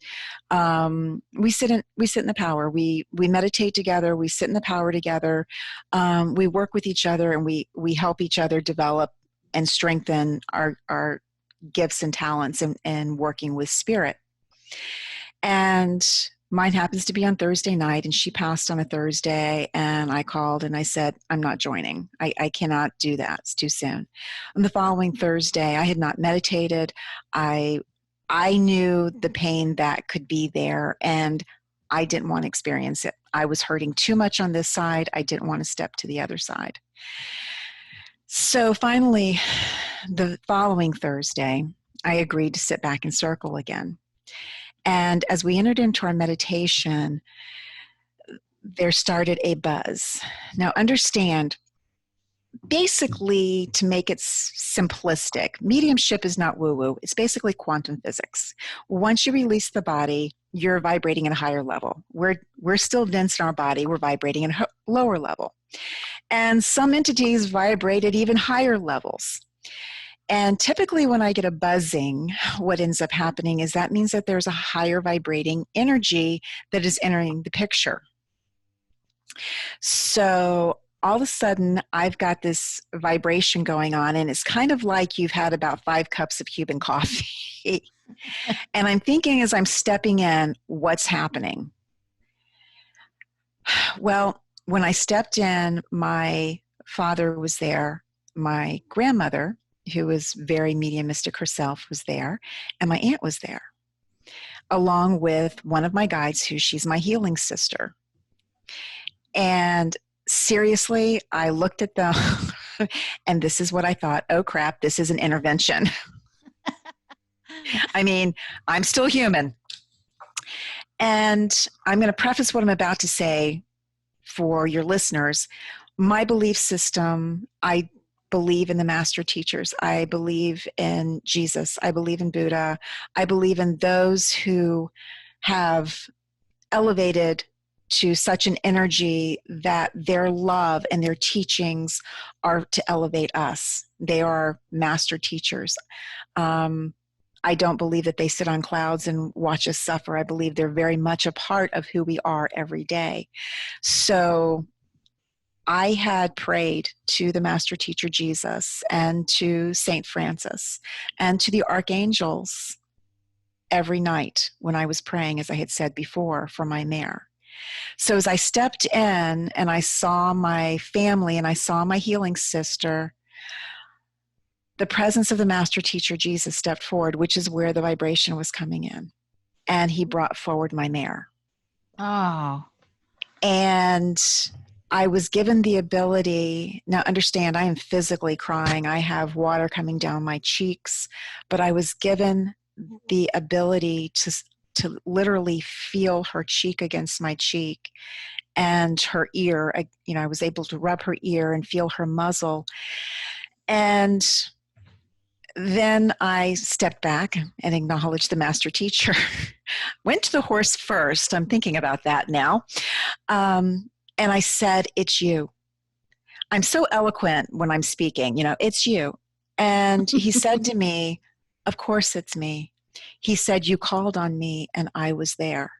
we sit in the power. We meditate together. We sit in the power together. We work with each other, and we help each other develop and strengthen our gifts and talents and working with spirit. And mine happens to be on Thursday night, and she passed on a Thursday, and I called and I said, I'm not joining. I cannot do that. It's too soon. On the following Thursday, I had not meditated. I knew the pain that could be there, and I didn't want to experience it. I was hurting too much on this side. I didn't want to step to the other side. So finally, the following Thursday, I agreed to sit back in circle again. And as we entered into our meditation, there started a buzz. Now understand, basically, to make it simplistic, mediumship is not woo-woo. It's basically quantum physics. Once you release the body, you're vibrating at a higher level. We're still dense in our body. We're vibrating at a lower level. And some entities vibrate at even higher levels. And typically when I get a buzzing, what ends up happening is that means that there's a higher vibrating energy that is entering the picture. So all of a sudden, I've got this vibration going on, and it's kind of like you've had about 5 cups of Cuban coffee. And I'm thinking as I'm stepping in, what's happening? Well, when I stepped in, my father was there, my grandmother, who was very mediumistic herself, was there, and my aunt was there, along with one of my guides, she's my healing sister. And seriously, I looked at them, and this is what I thought, oh crap, this is an intervention. I mean, I'm still human. And I'm going to preface what I'm about to say for your listeners. My belief system, I believe in the master teachers. I believe in Jesus. I believe in Buddha. I believe in those who have elevated to such an energy that their love and their teachings are to elevate us. They are master teachers. I don't believe that they sit on clouds and watch us suffer. I believe they're very much a part of who we are every day. So I had prayed to the master teacher Jesus and to Saint Francis and to the archangels every night when I was praying, as I had said before, for my mare. So as I stepped in and I saw my family and I saw my healing sister, the presence of the master teacher Jesus stepped forward, which is where the vibration was coming in. And he brought forward my mare. Oh. And I was given the ability, now understand, I am physically crying. I have water coming down my cheeks, but I was given the ability to literally feel her cheek against my cheek and her ear. I was able to rub her ear and feel her muzzle. And then I stepped back and acknowledged the master teacher. Went to the horse first. I'm thinking about that now. And I said, it's you. I'm so eloquent when I'm speaking, it's you. And he said to me, of course it's me. He said, you called on me and I was there.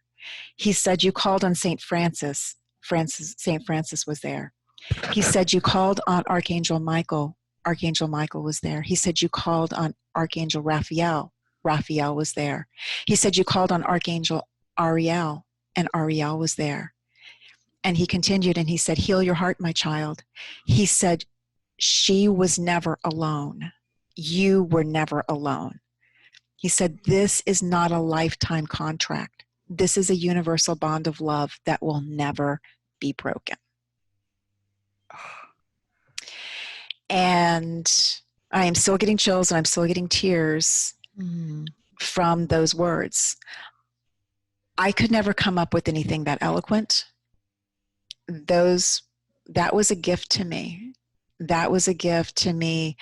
He said, you called on Saint Francis. Saint Francis was there. He said, you called on Archangel Michael. Archangel Michael was there. He said, you called on Archangel Raphael. Raphael was there. He said, you called on Archangel Ariel, and Ariel was there. And he continued and he said, heal your heart, my child. He said, she was never alone. You were never alone. He said, this is not a lifetime contract. This is a universal bond of love that will never be broken. And I am still getting chills and I'm still getting tears from those words. I could never come up with anything that eloquent. That was a gift to me. That was a gift to me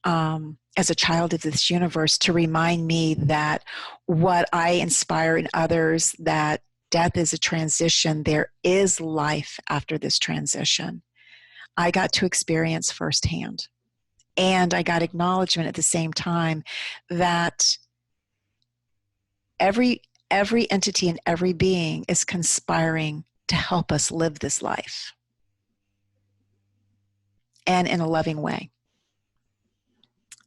as a child of this universe, to remind me that what I inspire in others, that death is a transition. There is life after this transition. I got to experience firsthand. And I got acknowledgement at the same time that every entity and every being is conspiring to help us live this life, and in a loving way.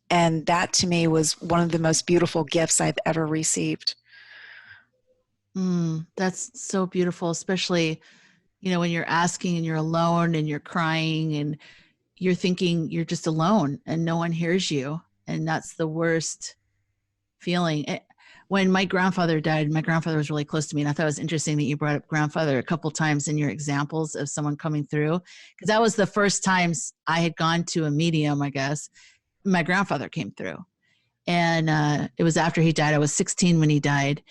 And that to me was one of the most beautiful gifts I've ever received. That's so beautiful, especially, when you're asking and you're alone and you're crying and you're thinking you're just alone and no one hears you. And that's the worst feeling. When my grandfather died, my grandfather was really close to me. And I thought it was interesting that you brought up grandfather a couple times in your examples of someone coming through, because that was the first times I had gone to a medium, I guess. My grandfather came through, and it was after he died. I was 16 when he died.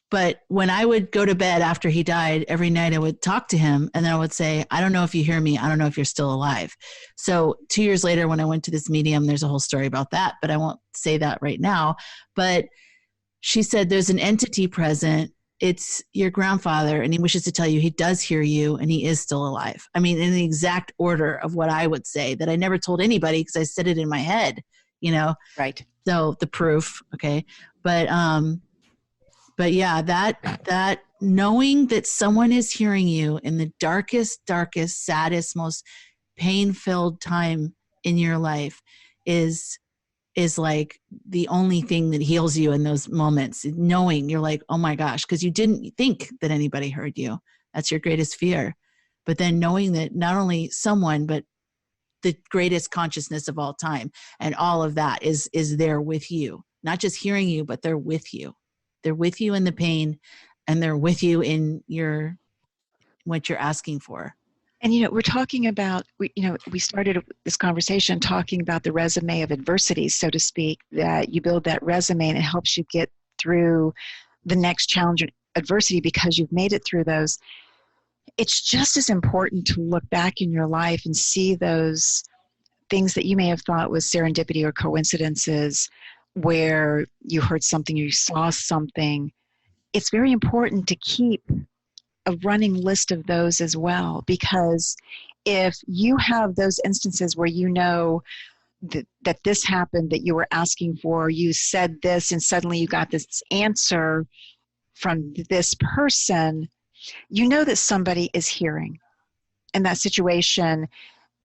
But when I would go to bed after he died, every night I would talk to him, and then I would say, I don't know if you hear me. I don't know if you're still alive. So 2 years later, when I went to this medium, there's a whole story about that, but I won't say that right now. But she said, there's an entity present. It's your grandfather, and he wishes to tell you he does hear you and he is still alive. I mean, in the exact order of what I would say, that I never told anybody because I said it in my head, Right. So the proof. Okay. But yeah, that knowing that someone is hearing you in the darkest, saddest, most pain-filled time in your life is like the only thing that heals you in those moments. Knowing you're like, oh my gosh, because you didn't think that anybody heard you. That's your greatest fear. But then knowing that not only someone, but the greatest consciousness of all time and all of that is there with you, not just hearing you, but they're with you. They're with you in the pain, and they're with you in what you're asking for. And, we're talking about, we started this conversation talking about the resume of adversities, so to speak, that you build that resume and it helps you get through the next challenge or adversity because you've made it through those. It's just as important to look back in your life and see those things that you may have thought was serendipity or coincidences, where you heard something, you saw something. It's very important to keep a running list of those as well, because if you have those instances where that this happened, that you were asking for, you said this, and suddenly you got this answer from this person, you know that somebody is hearing. And that situation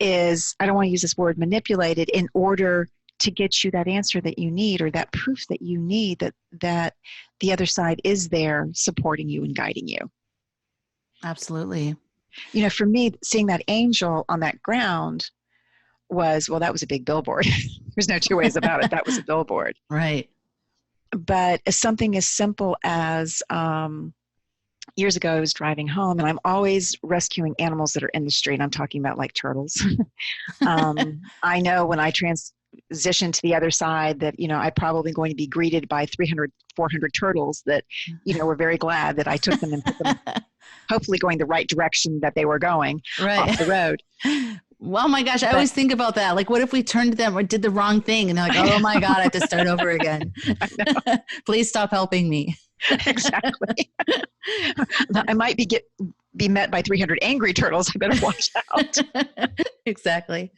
is, I don't want to use this word, manipulated in order to get you that answer that you need, or that proof that you need that the other side is there supporting you and guiding you. Absolutely. For me, seeing that angel on that ground that was a big billboard. There's no two ways about it. That was a billboard. Right. But something as simple as years ago, I was driving home, and I'm always rescuing animals that are in the street. I'm talking about like turtles. I know when I transition to the other side that, I'm probably going to be greeted by 300, 400 turtles that, were very glad that I took them and put them hopefully going the right direction that they were going off the road. Well, my gosh, I always think about that. Like, what if we turned to them or did the wrong thing? And they're like, oh my God, I have to start over again. Please stop helping me. Exactly. I might be met by 300 angry turtles. I better watch out. Exactly.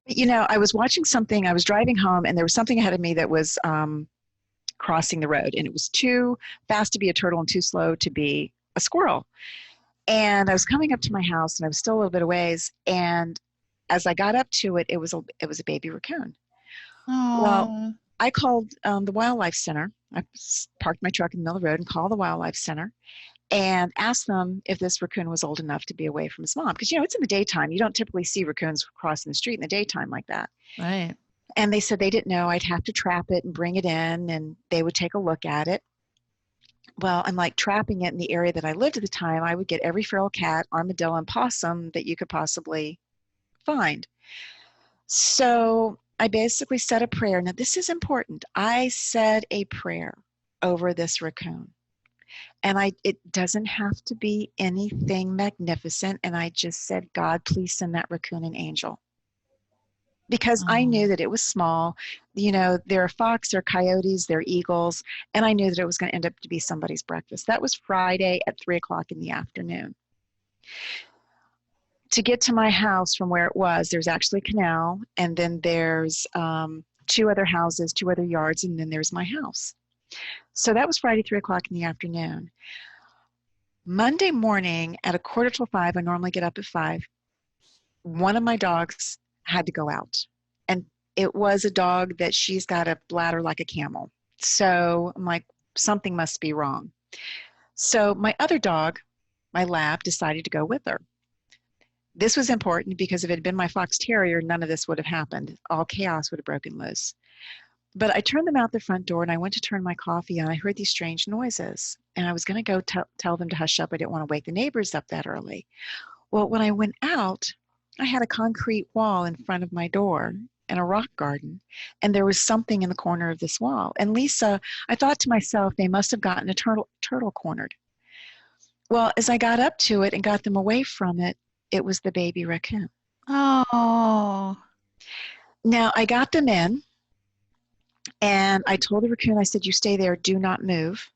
I was watching something. I was driving home, and there was something ahead of me that was crossing the road, and it was too fast to be a turtle and too slow to be a squirrel. And I was coming up to my house, and I was still a little bit of ways. And as I got up to it, it was a baby raccoon. Aww. Well, I called the wildlife center. I parked my truck in the middle of the road and called the wildlife center and asked them if this raccoon was old enough to be away from his mom. Because, it's in the daytime. You don't typically see raccoons crossing the street in the daytime like that. Right. And they said they didn't know. I'd have to trap it and bring it in, and they would take a look at it. Well, I'm like trapping it in the area that I lived at the time. I would get every feral cat, armadillo, and possum that you could possibly find. So I basically said a prayer. Now, this is important. I said a prayer over this raccoon. And it doesn't have to be anything magnificent. And I just said, God, please send that raccoon an angel. Because I knew that it was small. There are fox, there are coyotes, there are eagles. And I knew that it was going to end up to be somebody's breakfast. That was Friday at 3:00 in the afternoon. to get to my house from where it was, there's actually a canal, and then there's 2 other houses, 2 other yards, and then there's my house. So that was Friday, 3 o'clock in the afternoon. Monday morning at 4:45, I normally get up at 5, one of my dogs had to go out. And it was a dog that she's got a bladder like a camel. So I'm like, something must be wrong. So my other dog, my lab, decided to go with her. This was important because if it had been my fox terrier, none of this would have happened. All chaos would have broken loose. But I turned them out the front door, and I went to turn my coffee on. I heard these strange noises, and I was going to go tell them to hush up. I didn't want to wake the neighbors up that early. Well, when I went out, I had a concrete wall in front of my door and a rock garden, and there was something in the corner of this wall. And Lisa, I thought to myself, they must have gotten a turtle cornered. Well, as I got up to it and got them away from it, it was the baby raccoon. Oh. Now, I got them in, and I told the raccoon, I said, you stay there, do not move.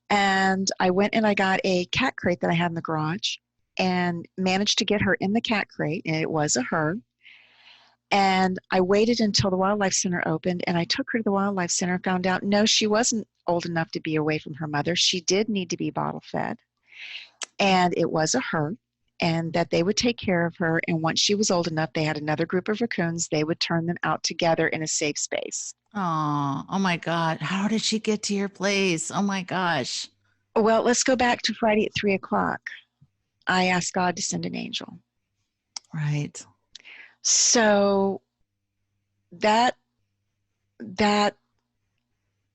And I went and I got a cat crate that I had in the garage and managed to get her in the cat crate, and it was a her. And I waited until the Wildlife Center opened, and I took her to the Wildlife Center and found out, no, she wasn't old enough to be away from her mother. She did need to be bottle fed. And it was a her, and that they would take care of her. And once she was old enough, they had another group of raccoons. They would turn them out together in a safe space. Oh my God. How did she get to your place? Oh my gosh. Well, let's go back to Friday at 3 o'clock. I asked God to send an angel. Right. So that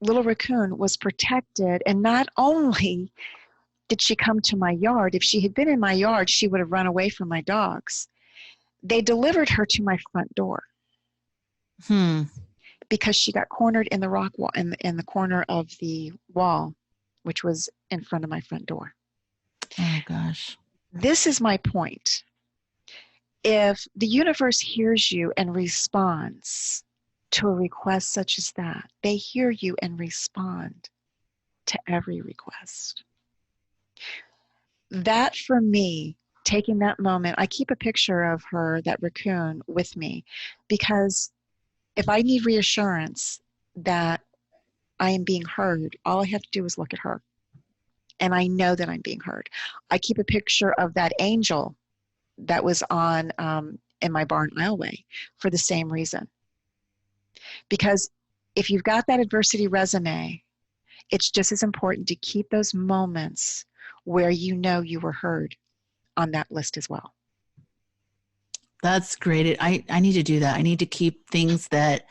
little raccoon was protected, and not only did she come to my yard, if she had been in my yard, she would have run away from my dogs. They delivered her to my front door. Because she got cornered in the rock wall, in the corner of the wall, which was in front of my front door. Oh gosh. This is my point. If the universe hears you and responds to a request such as that, they hear you and respond to every request. That, for me, taking that moment, I keep a picture of her, that raccoon, with me, because if I need reassurance that I am being heard, all I have to do is look at her. And I know that I'm being heard. I keep a picture of that angel that was on in my barn aisleway for the same reason. Because if you've got that adversity resume, it's just as important to keep those moments where you know you were heard on that list as well. That's great. I need to do that. I need to keep things that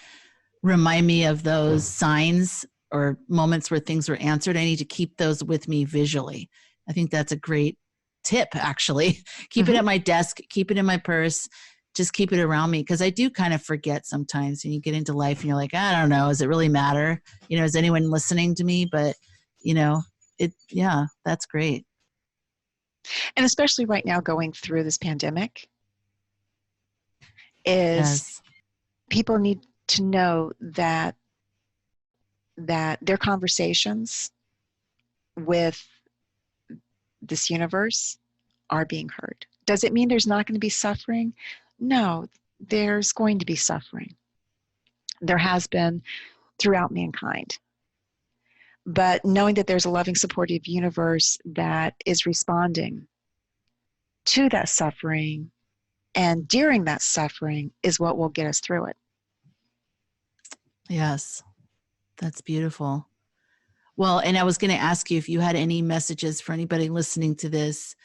remind me of those signs or moments where things were answered. I need to keep those with me visually. I think that's a great tip, actually. Keep it at my desk, keep it in my purse, just keep it around me, because I do kind of forget sometimes when you get into life and you're like, I don't know, does it really matter? Is anyone listening to me? But, that's great. And especially right now going through this pandemic, is people need to know that their conversations with this universe are being heard. Does it mean there's not going to be suffering? No, there's going to be suffering. There has been throughout mankind. But knowing that there's a loving, supportive universe that is responding to that suffering and during that suffering is what will get us through it. Yes, that's beautiful. Well, and I was going to ask you if you had any messages for anybody listening to this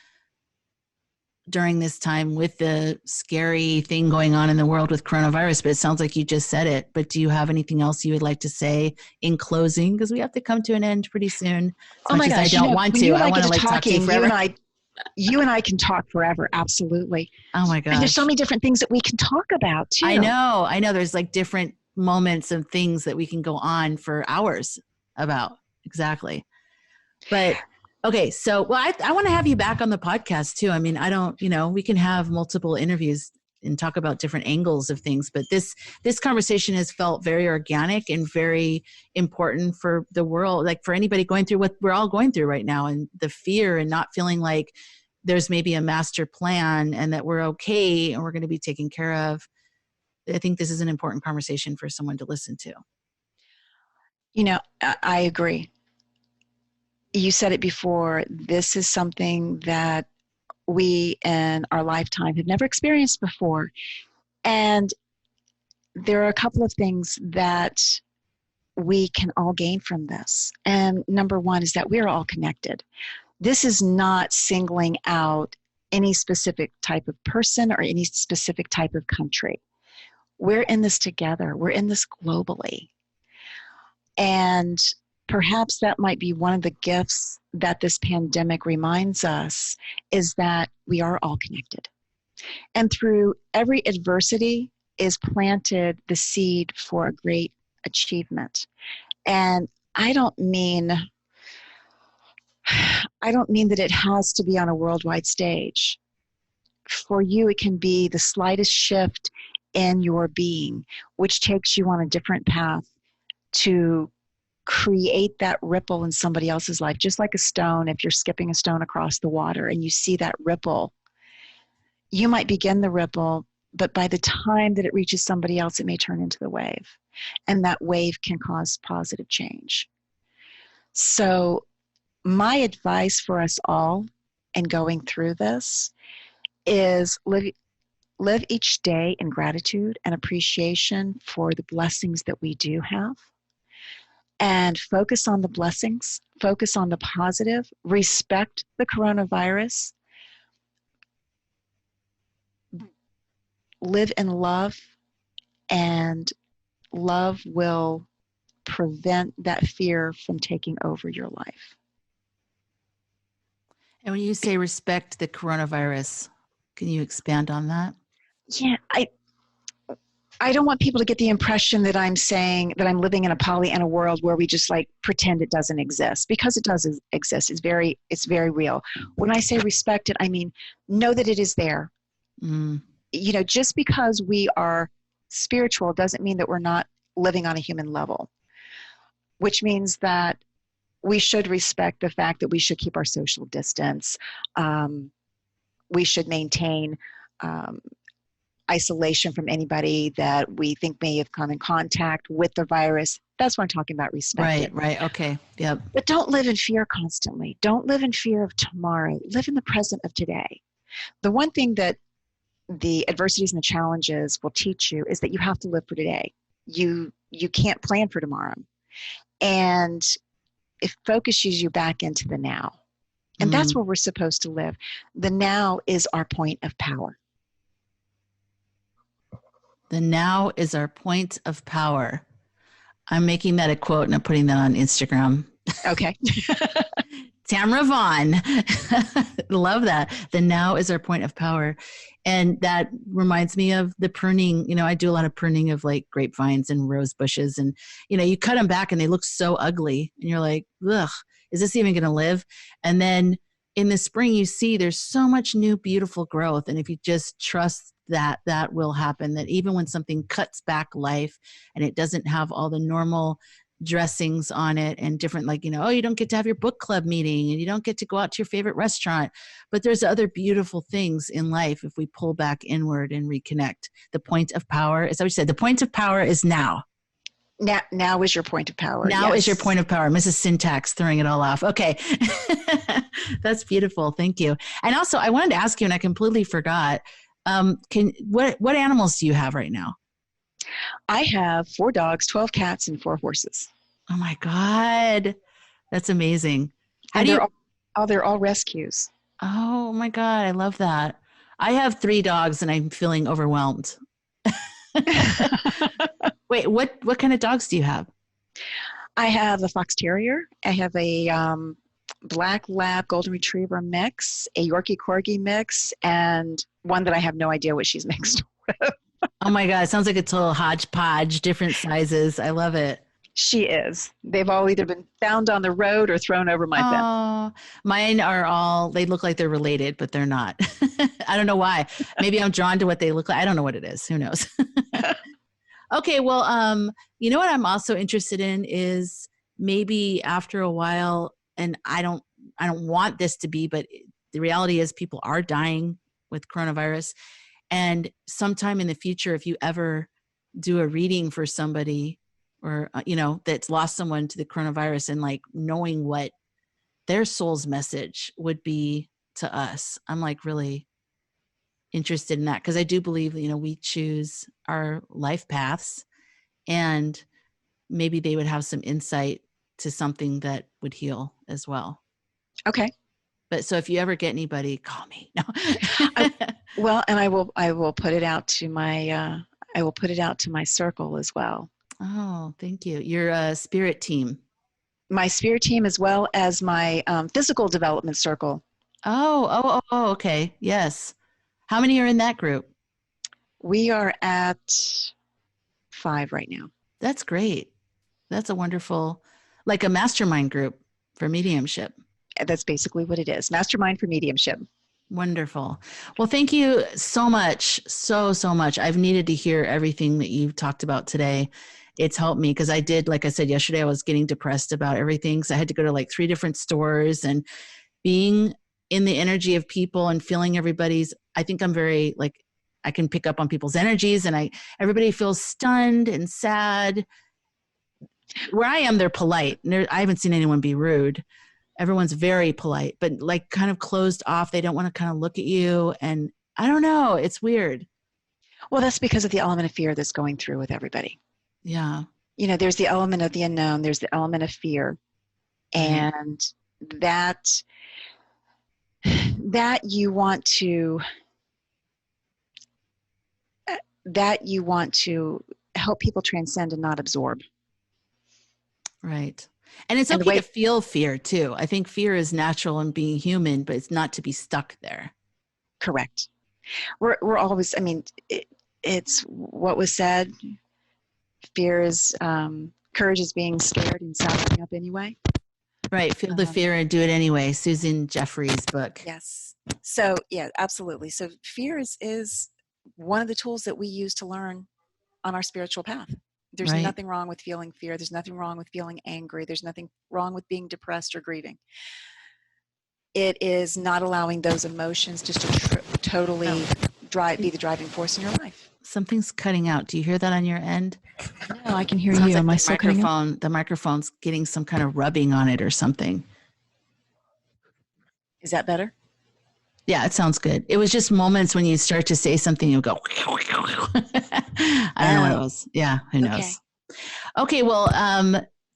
during this time with the scary thing going on in the world with coronavirus, but it sounds like you just said it. But do you have anything else you would like to say in closing? Because we have to come to an end pretty soon. Oh my gosh, I don't want to. I want to talk to you forever. You and I can talk forever. Absolutely. Oh my gosh. And there's so many different things that we can talk about too. I know. There's like different moments and things that we can go on for hours about. Exactly. But okay. So, I want to have you back on the podcast too. I mean, we can have multiple interviews and talk about different angles of things, but this conversation has felt very organic and very important for the world, like for anybody going through what we're all going through right now, and the fear and not feeling like there's maybe a master plan and that we're okay and we're going to be taken care of. I think this is an important conversation for someone to listen to. I agree. You said it before. This is something that we in our lifetime have never experienced before. And there are a couple of things that we can all gain from this. And number one is that we're all connected. This is not singling out any specific type of person or any specific type of country. We're in this together. We're in this globally. And perhaps that might be one of the gifts that this pandemic reminds us, is that we are all connected. And through every adversity is planted the seed for a great achievement. And I don't mean that it has to be on a worldwide stage. For you, it can be the slightest shift in your being, which takes you on a different path to create that ripple in somebody else's life. Just like a stone, if you're skipping a stone across the water and you see that ripple, you might begin the ripple, but by the time that it reaches somebody else, it may turn into the wave. And that wave can cause positive change. So my advice for us all in going through this is live each day in gratitude and appreciation for the blessings that we do have. And focus on the blessings, focus on the positive, respect the coronavirus, live in love, and love will prevent that fear from taking over your life. And when you say respect the coronavirus, can you expand on that? Yeah, I don't want people to get the impression that I'm saying that I'm living in a Pollyanna world where we just like pretend it doesn't exist, because it does exist. It's very real. When I say respect it, I mean know that it is there. Just because we are spiritual doesn't mean that we're not living on a human level, which means that we should respect the fact that we should keep our social distance. We should maintain isolation from anybody that we think may have come in contact with the virus. That's what I'm talking about, respect. Right. Okay. Yep. But don't live in fear constantly. Don't live in fear of tomorrow. Live in the present of today. The one thing that the adversities and the challenges will teach you is that you have to live for today. You can't plan for tomorrow. And it focuses you back into the now. And that's where we're supposed to live. The now is our point of power. The now is our point of power. I'm making that a quote and I'm putting that on Instagram. Okay. Tamara Vaughn. Love that. The now is our point of power. And that reminds me of the pruning. I do a lot of pruning of like grapevines and rose bushes. And, you cut them back and they look so ugly. And you're like, ugh, is this even going to live? And then in the spring, you see there's so much new, beautiful growth. And if you just trust that will happen, that even when something cuts back life and it doesn't have all the normal dressings on it and different, like, you don't get to have your book club meeting and you don't get to go out to your favorite restaurant, but there's other beautiful things in life if we pull back inward and reconnect. The point of power, is that what you said? The point of power is now. Now is your point of power. Now is your point of power. Mrs. Syntax throwing it all off. Okay. That's beautiful. Thank you. And also I wanted to ask you, and I completely forgot, what animals do you have right now? I have 4 dogs, 12 cats, and 4 horses. Oh my God. That's amazing. They're all rescues. Oh my God. I love that. I have 3 dogs and I'm feeling overwhelmed. Wait, what kind of dogs do you have? I have a fox terrier. I have a black lab golden retriever mix, a Yorkie corgi mix, and one that I have no idea what she's mixed with. Oh my God. It sounds like it's a little hodgepodge, different sizes. I love it. She is. They've all either been found on the road or thrown over my fence. Mine are all, they look like they're related, but they're not. I don't know why. Maybe I'm drawn to what they look like. I don't know what it is. Who knows? Okay. Well, you know what I'm also interested in is maybe after a while, and I don't want this to be, but the reality is people are dying with coronavirus. And sometime in the future, if you ever do a reading for somebody or, that's lost someone to the coronavirus, and like knowing what their soul's message would be to us, I'm like really interested in that, because I do believe, we choose our life paths, and maybe they would have some insight to something that would heal as well. Okay. But so if you ever get anybody, call me. No. Well, and I will put it out to my circle as well. Oh, thank you. Your spirit team. My spirit team, as well as my physical development circle. Oh, okay. Yes. How many are in that group? We are at 5 right now. That's great. That's a wonderful, like a mastermind group for mediumship. That's basically what it is. Mastermind for mediumship. Wonderful. Well, thank you so much. So much. I've needed to hear everything that you've talked about today. It's helped me, because I did, like I said yesterday, I was getting depressed about everything. So I had to go to like 3 different stores, and being in the energy of people and feeling everybody's, I think I'm very like, I can pick up on people's energies, and everybody feels stunned and sad. Where I am, they're polite. I haven't seen anyone be rude. Everyone's very polite, but like kind of closed off. They don't want to kind of look at you. And I don't know. It's weird. Well, that's because of the element of fear that's going through with everybody. Yeah. There's the element of the unknown. There's the element of fear. And that you want to help people transcend and not absorb. Right. And it's okay to feel fear too. I think fear is natural in being human, but it's not to be stuck there. Correct. We're always, it's what was said. Fear is, courage is being scared and sounding up anyway. Right. Feel the fear and do it anyway. Susan Jeffries' book. Yes. So yeah, absolutely. So fear is one of the tools that we use to learn on our spiritual path. There's nothing wrong with feeling fear. There's nothing wrong with feeling angry. There's nothing wrong with being depressed or grieving. It is not allowing those emotions just to totally be the driving force in your life. Something's cutting out. Do you hear that on your end? No, I can hear you. Am I still cutting out? The microphone's getting some kind of rubbing on it or something. Is that better? Yeah, it sounds good. It was just moments when you start to say something, you go, I don't know what it was. Yeah, who knows? Okay, well,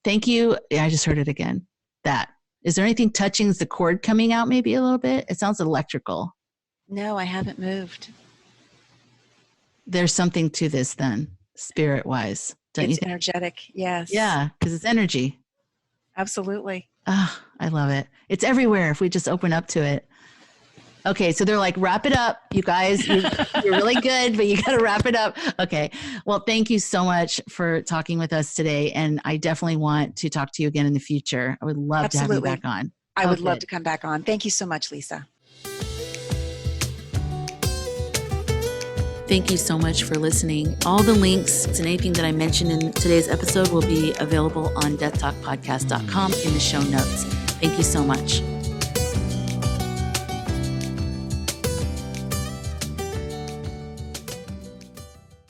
thank you. Yeah, I just heard it again. Is there anything touching? Is the cord coming out maybe a little bit? It sounds electrical. No, I haven't moved. There's something to this then, spirit-wise. Don't you think? Energetic, yes. Yeah, because it's energy. Absolutely. Oh, I love it. It's everywhere if we just open up to it. Okay, so they're like, wrap it up, you guys. You're really good, but you got to wrap it up. Okay. Well, thank you so much for talking with us today. And I definitely want to talk to you again in the future. I would love to have you back on. I would love to come back on. Thank you so much, Lisa. Thank you so much for listening. All the links and anything that I mentioned in today's episode will be available on deathtalkpodcast.com in the show notes. Thank you so much.